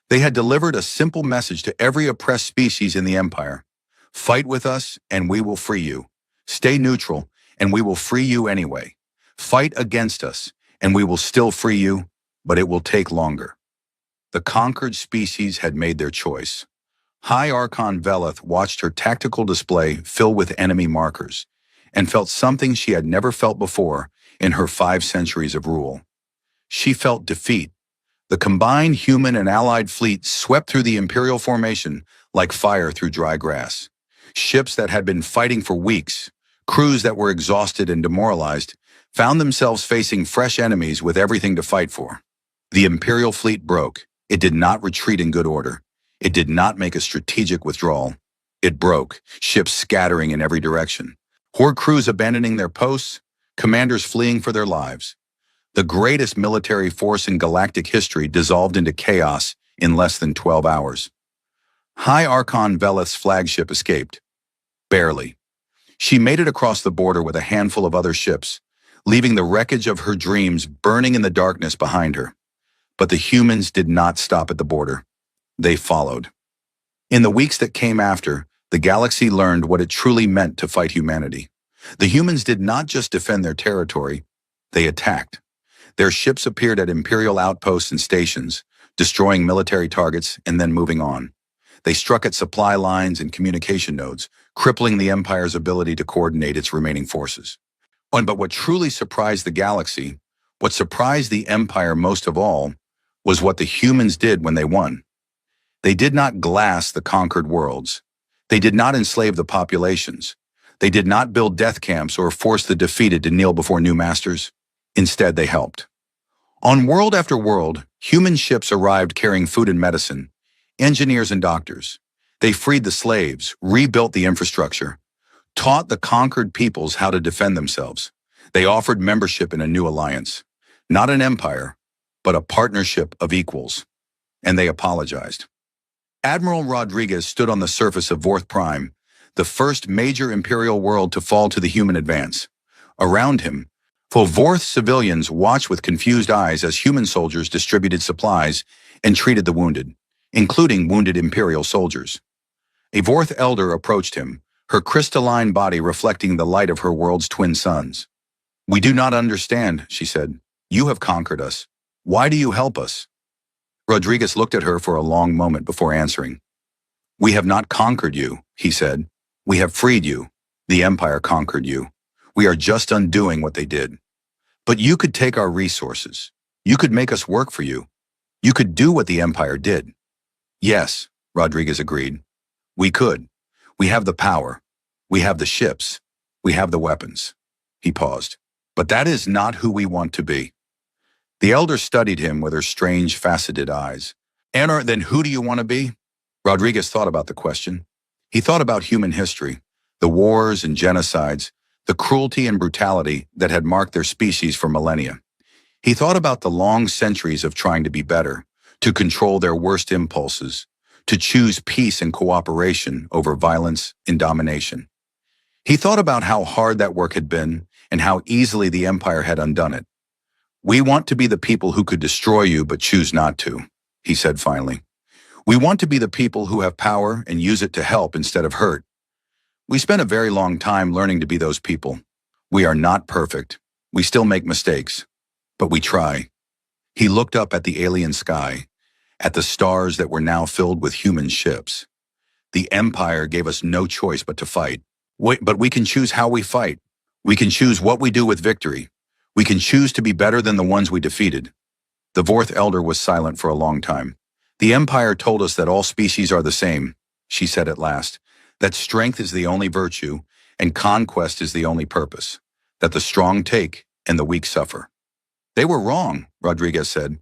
Speaker 1: They had delivered a simple message to every oppressed species in the Empire. "Fight with us, and we will free you. Stay neutral, and we will free you anyway. Fight against us, and we will still free you, but it will take longer." The conquered species had made their choice. High Archon Veleth watched her tactical display fill with enemy markers and felt something she had never felt before in her 5 centuries of rule. She felt defeat. The combined human and allied fleet swept through the Imperial formation like fire through dry grass. Ships that had been fighting for weeks, crews that were exhausted and demoralized, found themselves facing fresh enemies with everything to fight for. The Imperial fleet broke. It did not retreat in good order. It did not make a strategic withdrawal. It broke, ships scattering in every direction. Horde crews abandoning their posts, commanders fleeing for their lives. The greatest military force in galactic history dissolved into chaos in less than 12 hours. High Archon Veleth's flagship escaped. Barely. She made it across the border with a handful of other ships, leaving the wreckage of her dreams burning in the darkness behind her. But the humans did not stop at the border. They followed. In the weeks that came after, the galaxy learned what it truly meant to fight humanity. The humans did not just defend their territory, they attacked. Their ships appeared at Imperial outposts and stations, destroying military targets and then moving on. They struck at supply lines and communication nodes, crippling the Empire's ability to coordinate its remaining forces. But what truly surprised the galaxy, what surprised the Empire most of all, was what the humans did when they won. They did not glass the conquered worlds. They did not enslave the populations. They did not build death camps or force the defeated to kneel before new masters. Instead, they helped. On world after world, human ships arrived carrying food and medicine, engineers and doctors. They freed the slaves, rebuilt the infrastructure, taught the conquered peoples how to defend themselves. They offered membership in a new alliance, not an empire, but a partnership of equals. And they apologized. Admiral Rodriguez stood on the surface of Vorth Prime, the first major imperial world to fall to the human advance. Around him, Vorth civilians watched with confused eyes as human soldiers distributed supplies and treated the wounded, including wounded imperial soldiers. A Vorth elder approached him, her crystalline body reflecting the light of her world's twin suns. "We do not understand," she said. "You have conquered us. Why do you help us?" Rodriguez looked at her for a long moment before answering. "We have not conquered you," he said. "We have freed you. The Empire conquered you. We are just undoing what they did. But you could take our resources. You could make us work for you. You could do what the Empire did." "Yes," Rodriguez agreed. "We could. We have the power. We have the ships. We have the weapons." He paused. "But that is not who we want to be." The elder studied him with her strange, faceted eyes. "And then who do you want to be?" Rodriguez thought about the question. He thought about human history, the wars and genocides, the cruelty and brutality that had marked their species for millennia. He thought about the long centuries of trying to be better, to control their worst impulses, to choose peace and cooperation over violence and domination. He thought about how hard that work had been and how easily the Empire had undone it. "We want to be the people who could destroy you but choose not to," he said finally. "We want to be the people who have power and use it to help instead of hurt. We spent a very long time learning to be those people. We are not perfect. We still make mistakes. But we try." He looked up at the alien sky, at the stars that were now filled with human ships. "The Empire gave us no choice but to fight. But we can choose how we fight. We can choose what we do with victory. We can choose to be better than the ones we defeated." The Vorth elder was silent for a long time. "The Empire told us that all species are the same," she said at last, "that strength is the only virtue and conquest is the only purpose, that the strong take and the weak suffer." "They were wrong," Rodriguez said.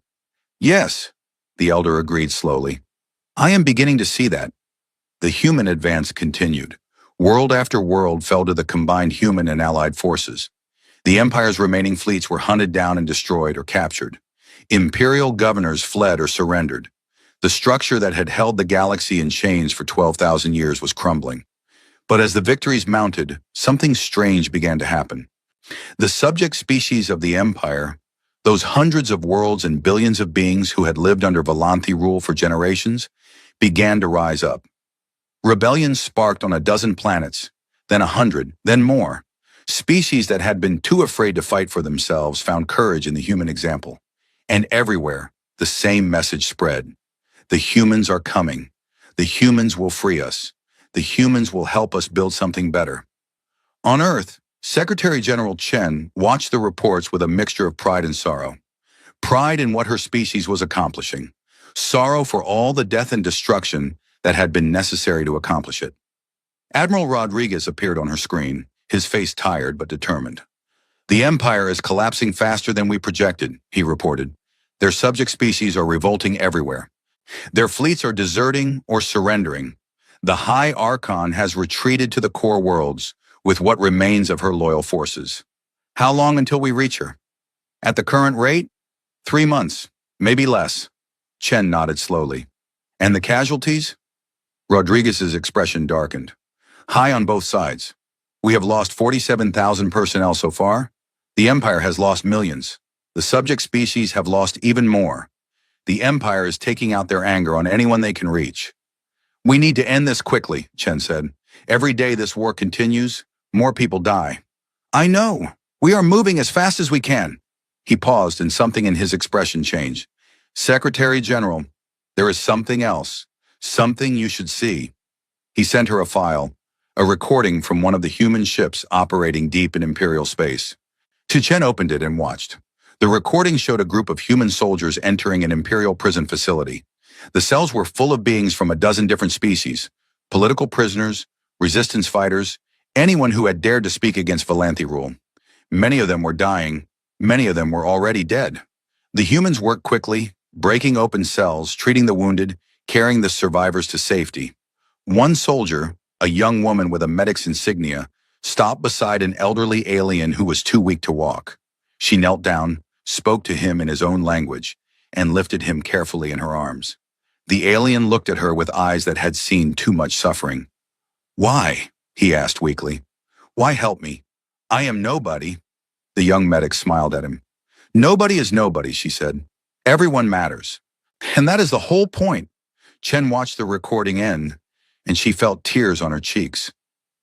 Speaker 1: "Yes," the elder agreed slowly. "I am beginning to see that." The human advance continued. World after world fell to the combined human and allied forces. The Empire's remaining fleets were hunted down and destroyed or captured. Imperial governors fled or surrendered. The structure that had held the galaxy in chains for 12,000 years was crumbling. But as the victories mounted, something strange began to happen. The subject species of the Empire, those hundreds of worlds and billions of beings who had lived under Volanthi rule for generations, began to rise up. Rebellions sparked on a dozen planets, then 100, then more. Species that had been too afraid to fight for themselves found courage in the human example. And everywhere, the same message spread. The humans are coming. The humans will free us. The humans will help us build something better. On Earth, Secretary General Chen watched the reports with a mixture of pride and sorrow. Pride in what her species was accomplishing. Sorrow for all the death and destruction that had been necessary to accomplish it. Admiral Rodriguez appeared on her screen, his face tired but determined. "The Empire is collapsing faster than we projected," he reported. "Their subject species are revolting everywhere. Their fleets are deserting or surrendering. The High Archon has retreated to the core worlds with what remains of her loyal forces. How long until we reach her? At the current rate? 3 months, maybe less." Chen nodded slowly. "And the casualties?" Rodriguez's expression darkened. "High on both sides. We have lost 47,000 personnel so far. The Empire has lost millions. The subject species have lost even more. The Empire is taking out their anger on anyone they can reach." "We need to end this quickly," Chen said. "Every day this war continues, more people die." "I know. We are moving as fast as we can." He paused and something in his expression changed. Secretary General, there is something else. Something you should see. He sent her a file, a recording from one of the human ships operating deep in Imperial space. Chen opened it and watched. The recording showed a group of human soldiers entering an Imperial prison facility. The cells were full of beings from a dozen different species, political prisoners, resistance fighters, anyone who had dared to speak against Valanthi rule. Many of them were dying. Many of them were already dead. The humans worked quickly, breaking open cells, treating the wounded, carrying the survivors to safety. One soldier, a young woman with a medic's insignia, stopped beside an elderly alien who was too weak to walk. She knelt down, spoke to him in his own language, and lifted him carefully in her arms. The alien looked at her with eyes that had seen too much suffering. "Why?" he asked weakly. "Why help me? I am nobody." The young medic smiled at him. "Nobody is nobody," she said. "Everyone matters." And that is the whole point. Chen watched the recording end, and she felt tears on her cheeks.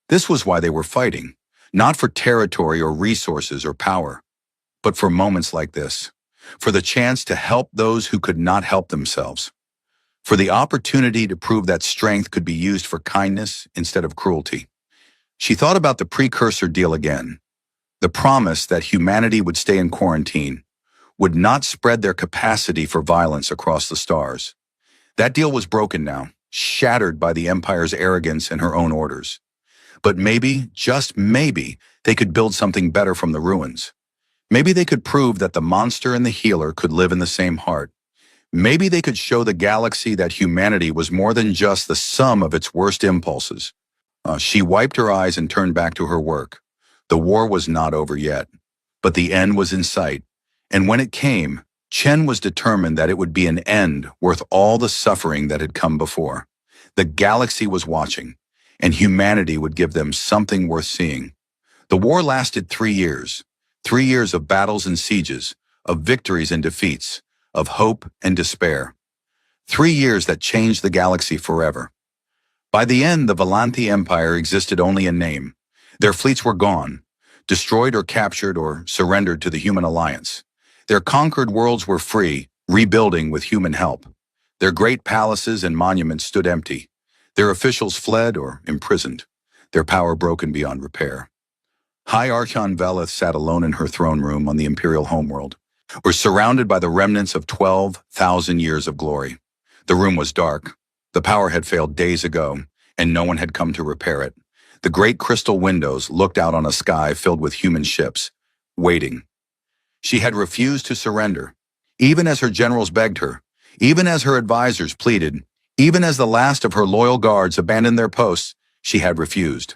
Speaker 1: This was why they were fighting, not for territory or resources or power, but for moments like this, for the chance to help those who could not help themselves, for the opportunity to prove that strength could be used for kindness instead of cruelty. She thought about the precursor deal again, the promise that humanity would stay in quarantine, would not spread their capacity for violence across the stars. That deal was broken now, shattered by the Empire's arrogance and her own orders. But maybe, just maybe, they could build something better from the ruins. Maybe they could prove that the monster and the healer could live in the same heart. Maybe they could show the galaxy that humanity was more than just the sum of its worst impulses. She wiped her eyes and turned back to her work. The war was not over yet, but the end was in sight. And when it came, Chen was determined that it would be an end worth all the suffering that had come before. The galaxy was watching, and humanity would give them something worth seeing. The war lasted 3 years. 3 years of battles and sieges, of victories and defeats, of hope and despair. 3 years that changed the galaxy forever. By the end, the Valanthi Empire existed only in name. Their fleets were gone, destroyed or captured or surrendered to the human alliance. Their conquered worlds were free, rebuilding with human help. Their great palaces and monuments stood empty. Their officials fled or imprisoned, their power broken beyond repair. High Archon Velith sat alone in her throne room on the Imperial homeworld, or surrounded by the remnants of 12,000 years of glory. The room was dark. The power had failed days ago, and no one had come to repair it. The great crystal windows looked out on a sky filled with human ships, waiting. She had refused to surrender, even as her generals begged her, even as her advisors pleaded, even as the last of her loyal guards abandoned their posts. She had refused.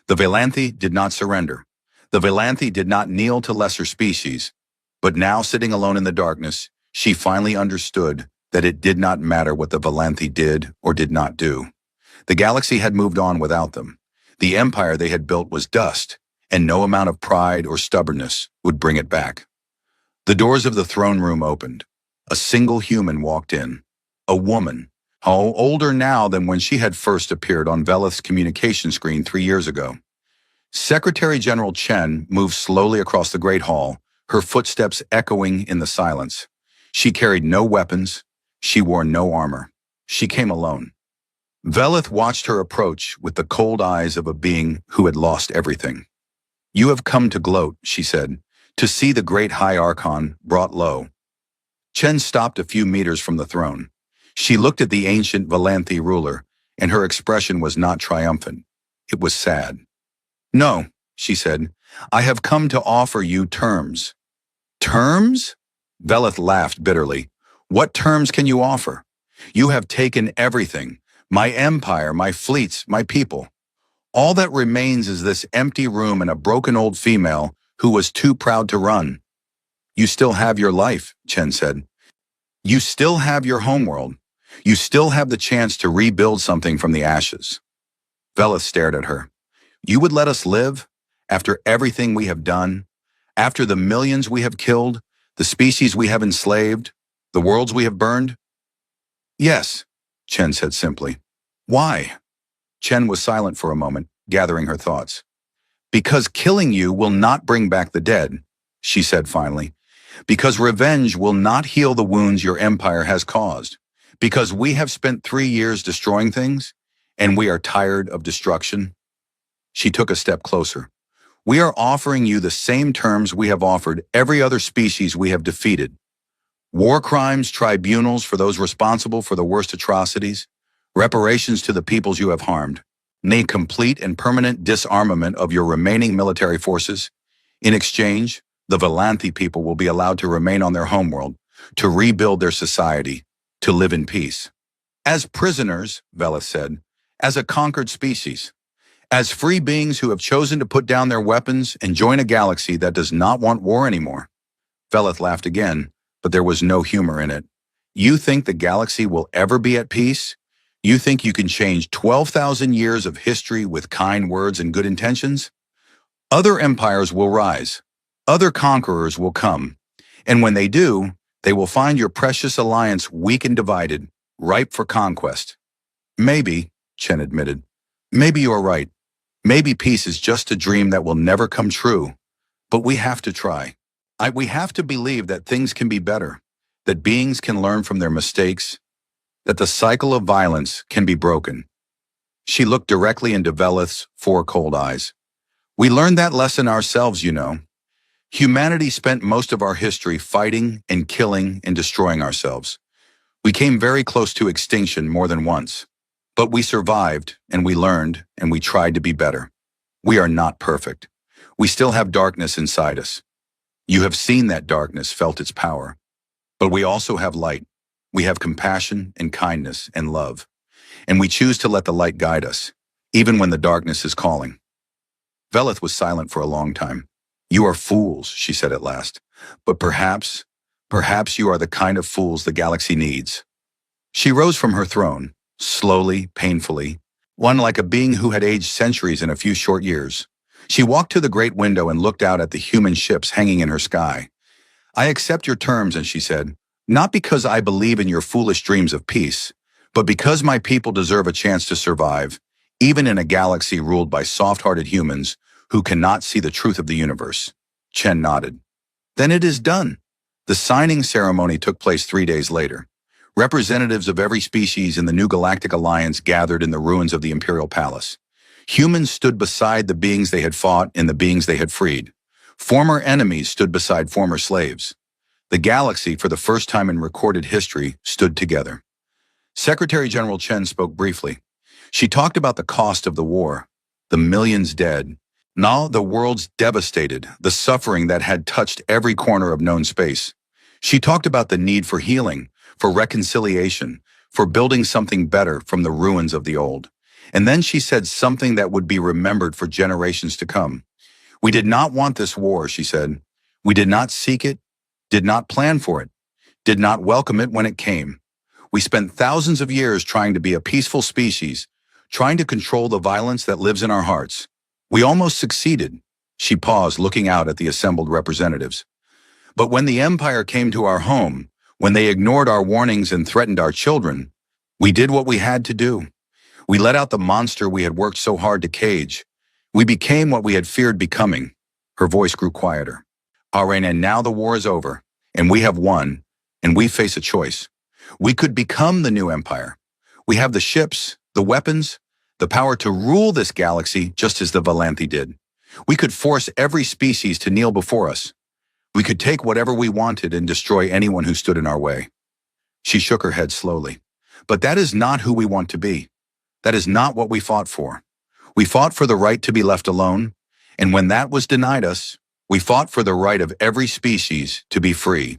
Speaker 1: The Valanthi did not surrender. The Valanthi did not kneel to lesser species. But now, sitting alone in the darkness, she finally understood that it did not matter what the Valanthi did or did not do. The galaxy had moved on without them. The empire they had built was dust, and no amount of pride or stubbornness would bring it back. The doors of the throne room opened. A single human walked in. A woman, older now than when she had first appeared on Velith's communication screen 3 years ago. Secretary General Chen moved slowly across the Great Hall, her footsteps echoing in the silence. She carried no weapons. She wore no armor. She came alone. Velith watched her approach with the cold eyes of a being who had lost everything. "You have come to gloat," she said, "to see the great High Archon brought low." Chen stopped a few meters from the throne. She looked at the ancient Valanthi ruler, and her expression was not triumphant. It was sad. "No," she said, "I have come to offer you terms." "Terms?" Velith laughed bitterly. "What terms can you offer? You have taken everything, my empire, my fleets, my people. All that remains is this empty room and a broken old female who was too proud to run." "You still have your life," Chen said. "You still have your homeworld. You still have the chance to rebuild something from the ashes." Velith stared at her. "You would let us live? After everything we have done? After the millions we have killed? The species we have enslaved? The worlds we have burned?" "Yes," Chen said simply. "Why?" Chen was silent for a moment, gathering her thoughts. "Because killing you will not bring back the dead," she said finally. Because revenge will not heal the wounds your empire has caused. Because we have spent 3 years destroying things, and we are tired of destruction. She took a step closer. We are offering you the same terms we have offered every other species we have defeated. War crimes tribunals for those responsible for the worst atrocities, reparations to the peoples you have harmed, a complete and permanent disarmament of your remaining military forces. In exchange, the Valanthi people will be allowed to remain on their homeworld, to rebuild their society, to live in peace. As prisoners, Veleth said, as a conquered species, as free beings who have chosen to put down their weapons and join a galaxy that does not want war anymore. Veleth laughed again, but there was no humor in it. You think the galaxy will ever be at peace? You think you can change 12,000 years of history with kind words and good intentions? Other empires will rise. Other conquerors will come. And when they do, they will find your precious alliance weak and divided, ripe for conquest. Maybe, Chen admitted. Maybe you're right. Maybe peace is just a dream that will never come true. But we have to try. We have to believe that things can be better, that beings can learn from their mistakes, that the cycle of violence can be broken. She looked directly into Veleth's 4 cold eyes. We learned that lesson ourselves, you know. Humanity spent most of our history fighting and killing and destroying ourselves. We came very close to extinction more than once. But we survived, and we learned, and we tried to be better. We are not perfect. We still have darkness inside us. You have seen that darkness, felt its power. But we also have light. We have compassion and kindness and love. And we choose to let the light guide us, even when the darkness is calling. Veleth was silent for a long time. You are fools, she said at last. But perhaps you are the kind of fools the galaxy needs. She rose from her throne, slowly, painfully, one like a being who had aged centuries in a few short years. She walked to the great window and looked out at the human ships hanging in her sky. I accept your terms, and she said, not because I believe in your foolish dreams of peace, but because my people deserve a chance to survive, even in a galaxy ruled by soft-hearted humans who cannot see the truth of the universe. Chen nodded. Then it is done. The signing ceremony took place 3 days later. Representatives of every species in the New Galactic Alliance gathered in the ruins of the Imperial Palace. Humans stood beside the beings they had fought and the beings they had freed. Former enemies stood beside former slaves. The galaxy, for the first time in recorded history, stood together. Secretary General Chen spoke briefly. She talked about the cost of the war, the millions dead. Now the world's devastated, the suffering that had touched every corner of known space. She talked about the need for healing, for reconciliation, for building something better from the ruins of the old. And then she said something that would be remembered for generations to come. We did not want this war, she said. We did not seek it, did not plan for it, did not welcome it when it came. We spent thousands of years trying to be a peaceful species, trying to control the violence that lives in our hearts. We almost succeeded. She paused, looking out at the assembled representatives. But when the Empire came to our home, when they ignored our warnings and threatened our children, we did what we had to do. We let out the monster we had worked so hard to cage. We became what we had feared becoming. Her voice grew quieter. Arena, now the war is over, and we have won, and we face a choice. We could become the new empire. We have the ships, the weapons, the power to rule this galaxy just as the Valanthi did. We could force every species to kneel before us. We could take whatever we wanted and destroy anyone who stood in our way. She shook her head slowly. But that is not who we want to be. That is not what we fought for. We fought for the right to be left alone, and when that was denied us, we fought for the right of every species to be free.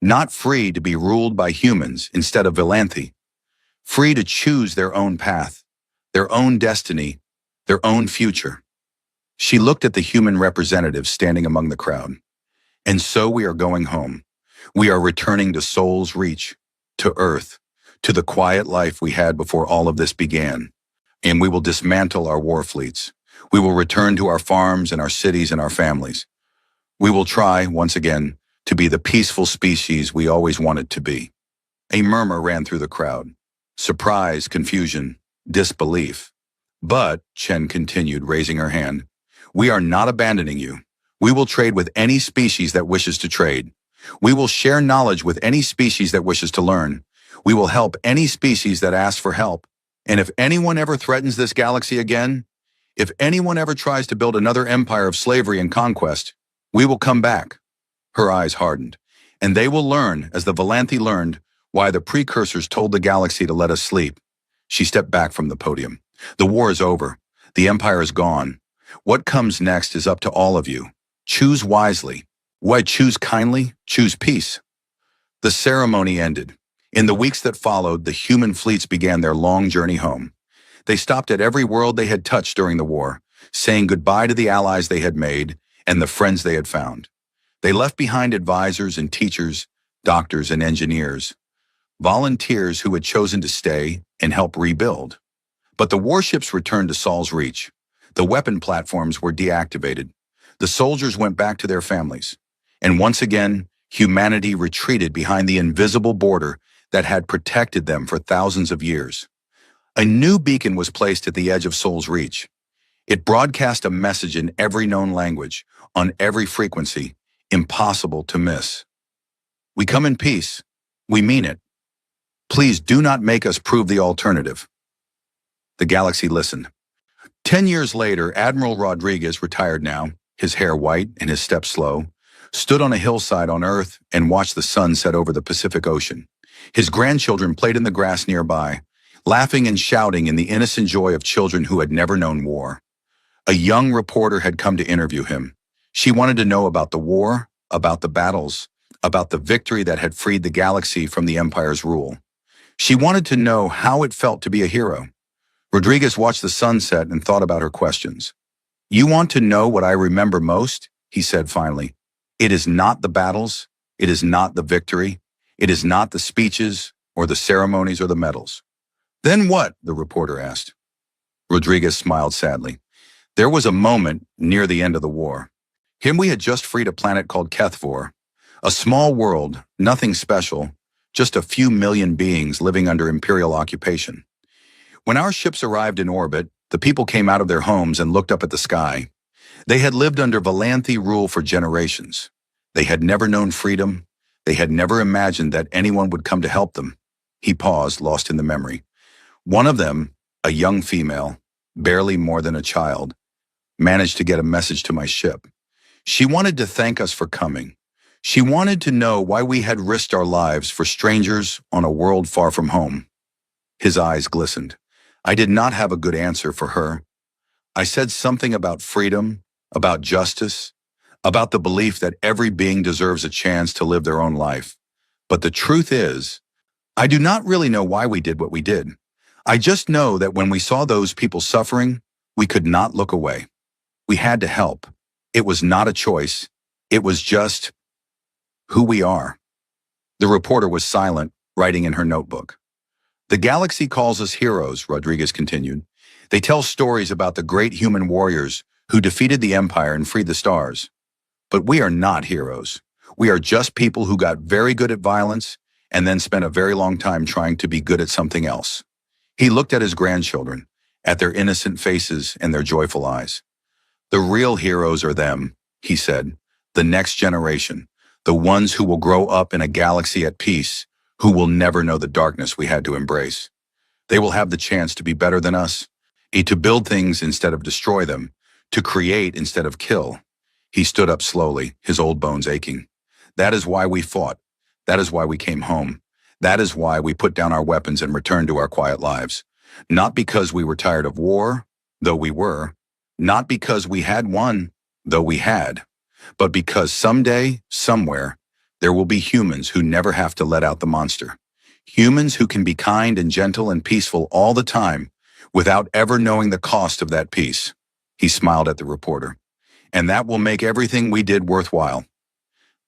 Speaker 1: Not free to be ruled by humans instead of Valanthi. Free to choose their own path, their own destiny, their own future. She looked at the human representatives standing among the crowd. And so we are going home. We are returning to Soul's Reach, to Earth, to the quiet life we had before all of this began. And we will dismantle our war fleets. We will return to our farms and our cities and our families. We will try, once again, to be the peaceful species we always wanted to be. A murmur ran through the crowd. Surprise, confusion, disbelief. But, Chen continued, raising her hand, we are not abandoning you. We will trade with any species that wishes to trade. We will share knowledge with any species that wishes to learn. We will help any species that asks for help. And if anyone ever threatens this galaxy again, if anyone ever tries to build another empire of slavery and conquest, we will come back." Her eyes hardened. "And they will learn, as the Volanthi learned, why the precursors told the galaxy to let us sleep." She stepped back from the podium. "The war is over. The empire is gone. What comes next is up to all of you. Choose wisely. Why choose kindly? Choose peace." The ceremony ended. In the weeks that followed, the human fleets began their long journey home. They stopped at every world they had touched during the war, saying goodbye to the allies they had made and the friends they had found. They left behind advisors and teachers, doctors and engineers, volunteers who had chosen to stay and help rebuild. But the warships returned to Sol's Reach. The weapon platforms were deactivated. The soldiers went back to their families. And once again, humanity retreated behind the invisible border that had protected them for thousands of years. A new beacon was placed at the edge of Sol's Reach. It broadcast a message in every known language, on every frequency, impossible to miss. "We come in peace. We mean it. Please do not make us prove the alternative." The galaxy listened. 10 years later, Admiral Rodriguez, retired now, his hair white and his steps slow, stood on a hillside on Earth and watched the sun set over the Pacific Ocean. His grandchildren played in the grass nearby, laughing and shouting in the innocent joy of children who had never known war. A young reporter had come to interview him. She wanted to know about the war, about the battles, about the victory that had freed the galaxy from the Empire's rule. She wanted to know how it felt to be a hero. Rodriguez watched the sunset and thought about her questions. "You want to know what I remember most?" he said finally. "It is not the battles. It is not the victory. It is not the speeches or the ceremonies or the medals." "Then what?" the reporter asked. Rodriguez smiled sadly. "There was a moment near the end of the war. We had just freed a planet called Kethvor, a small world, nothing special, just a few million beings living under Imperial occupation. When our ships arrived in orbit, the people came out of their homes and looked up at the sky. They had lived under Volanthi rule for generations. They had never known freedom. They had never imagined that anyone would come to help them." He paused, lost in the memory. "One of them, a young female, barely more than a child, managed to get a message to my ship. She wanted to thank us for coming. She wanted to know why we had risked our lives for strangers on a world far from home." His eyes glistened. "I did not have a good answer for her. I said something about freedom, about justice, about the belief that every being deserves a chance to live their own life. But the truth is, I do not really know why we did what we did. I just know that when we saw those people suffering, we could not look away. We had to help. It was not a choice. It was just who we are." The reporter was silent, writing in her notebook. "The galaxy calls us heroes," Rodriguez continued. "They tell stories about the great human warriors who defeated the Empire and freed the stars. But we are not heroes. We are just people who got very good at violence and then spent a very long time trying to be good at something else." He looked at his grandchildren, at their innocent faces and their joyful eyes. "The real heroes are them," he said, "the next generation, the ones who will grow up in a galaxy at peace, who will never know the darkness we had to embrace. They will have the chance to be better than us, to build things instead of destroy them, to create instead of kill." He stood up slowly, his old bones aching. "That is why we fought. That is why we came home. That is why we put down our weapons and returned to our quiet lives. Not because we were tired of war, though we were. Not because we had won, though we had. But because someday, somewhere, there will be humans who never have to let out the monster. Humans who can be kind and gentle and peaceful all the time without ever knowing the cost of that peace." He smiled at the reporter. "And that will make everything we did worthwhile."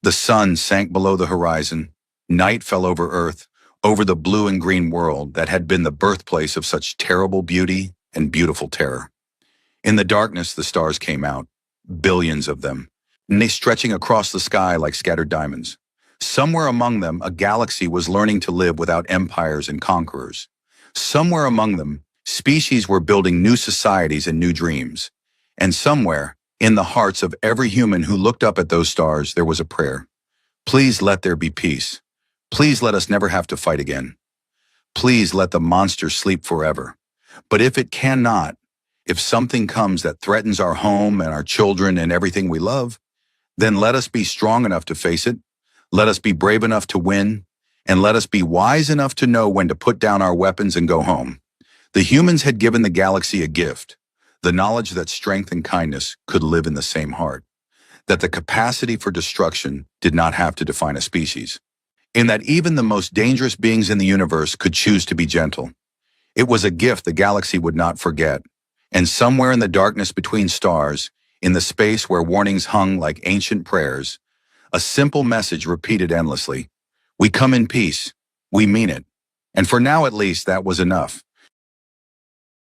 Speaker 1: The sun sank below the horizon. Night fell over Earth, over the blue and green world that had been the birthplace of such terrible beauty and beautiful terror. In the darkness, the stars came out, billions of them, stretching across the sky like scattered diamonds. Somewhere among them, a galaxy was learning to live without empires and conquerors. Somewhere among them, species were building new societies and new dreams. And somewhere, in the hearts of every human who looked up at those stars, there was a prayer. Please let there be peace. Please let us never have to fight again. Please let the monster sleep forever. But if it cannot, if something comes that threatens our home and our children and everything we love, then let us be strong enough to face it. Let us be brave enough to win. And let us be wise enough to know when to put down our weapons and go home. The humans had given the galaxy a gift, the knowledge that strength and kindness could live in the same heart, that the capacity for destruction did not have to define a species, and that even the most dangerous beings in the universe could choose to be gentle. It was a gift the galaxy would not forget, and somewhere in the darkness between stars, in the space where warnings hung like ancient prayers, a simple message repeated endlessly. We come in peace. We mean it. And for now at least, that was enough.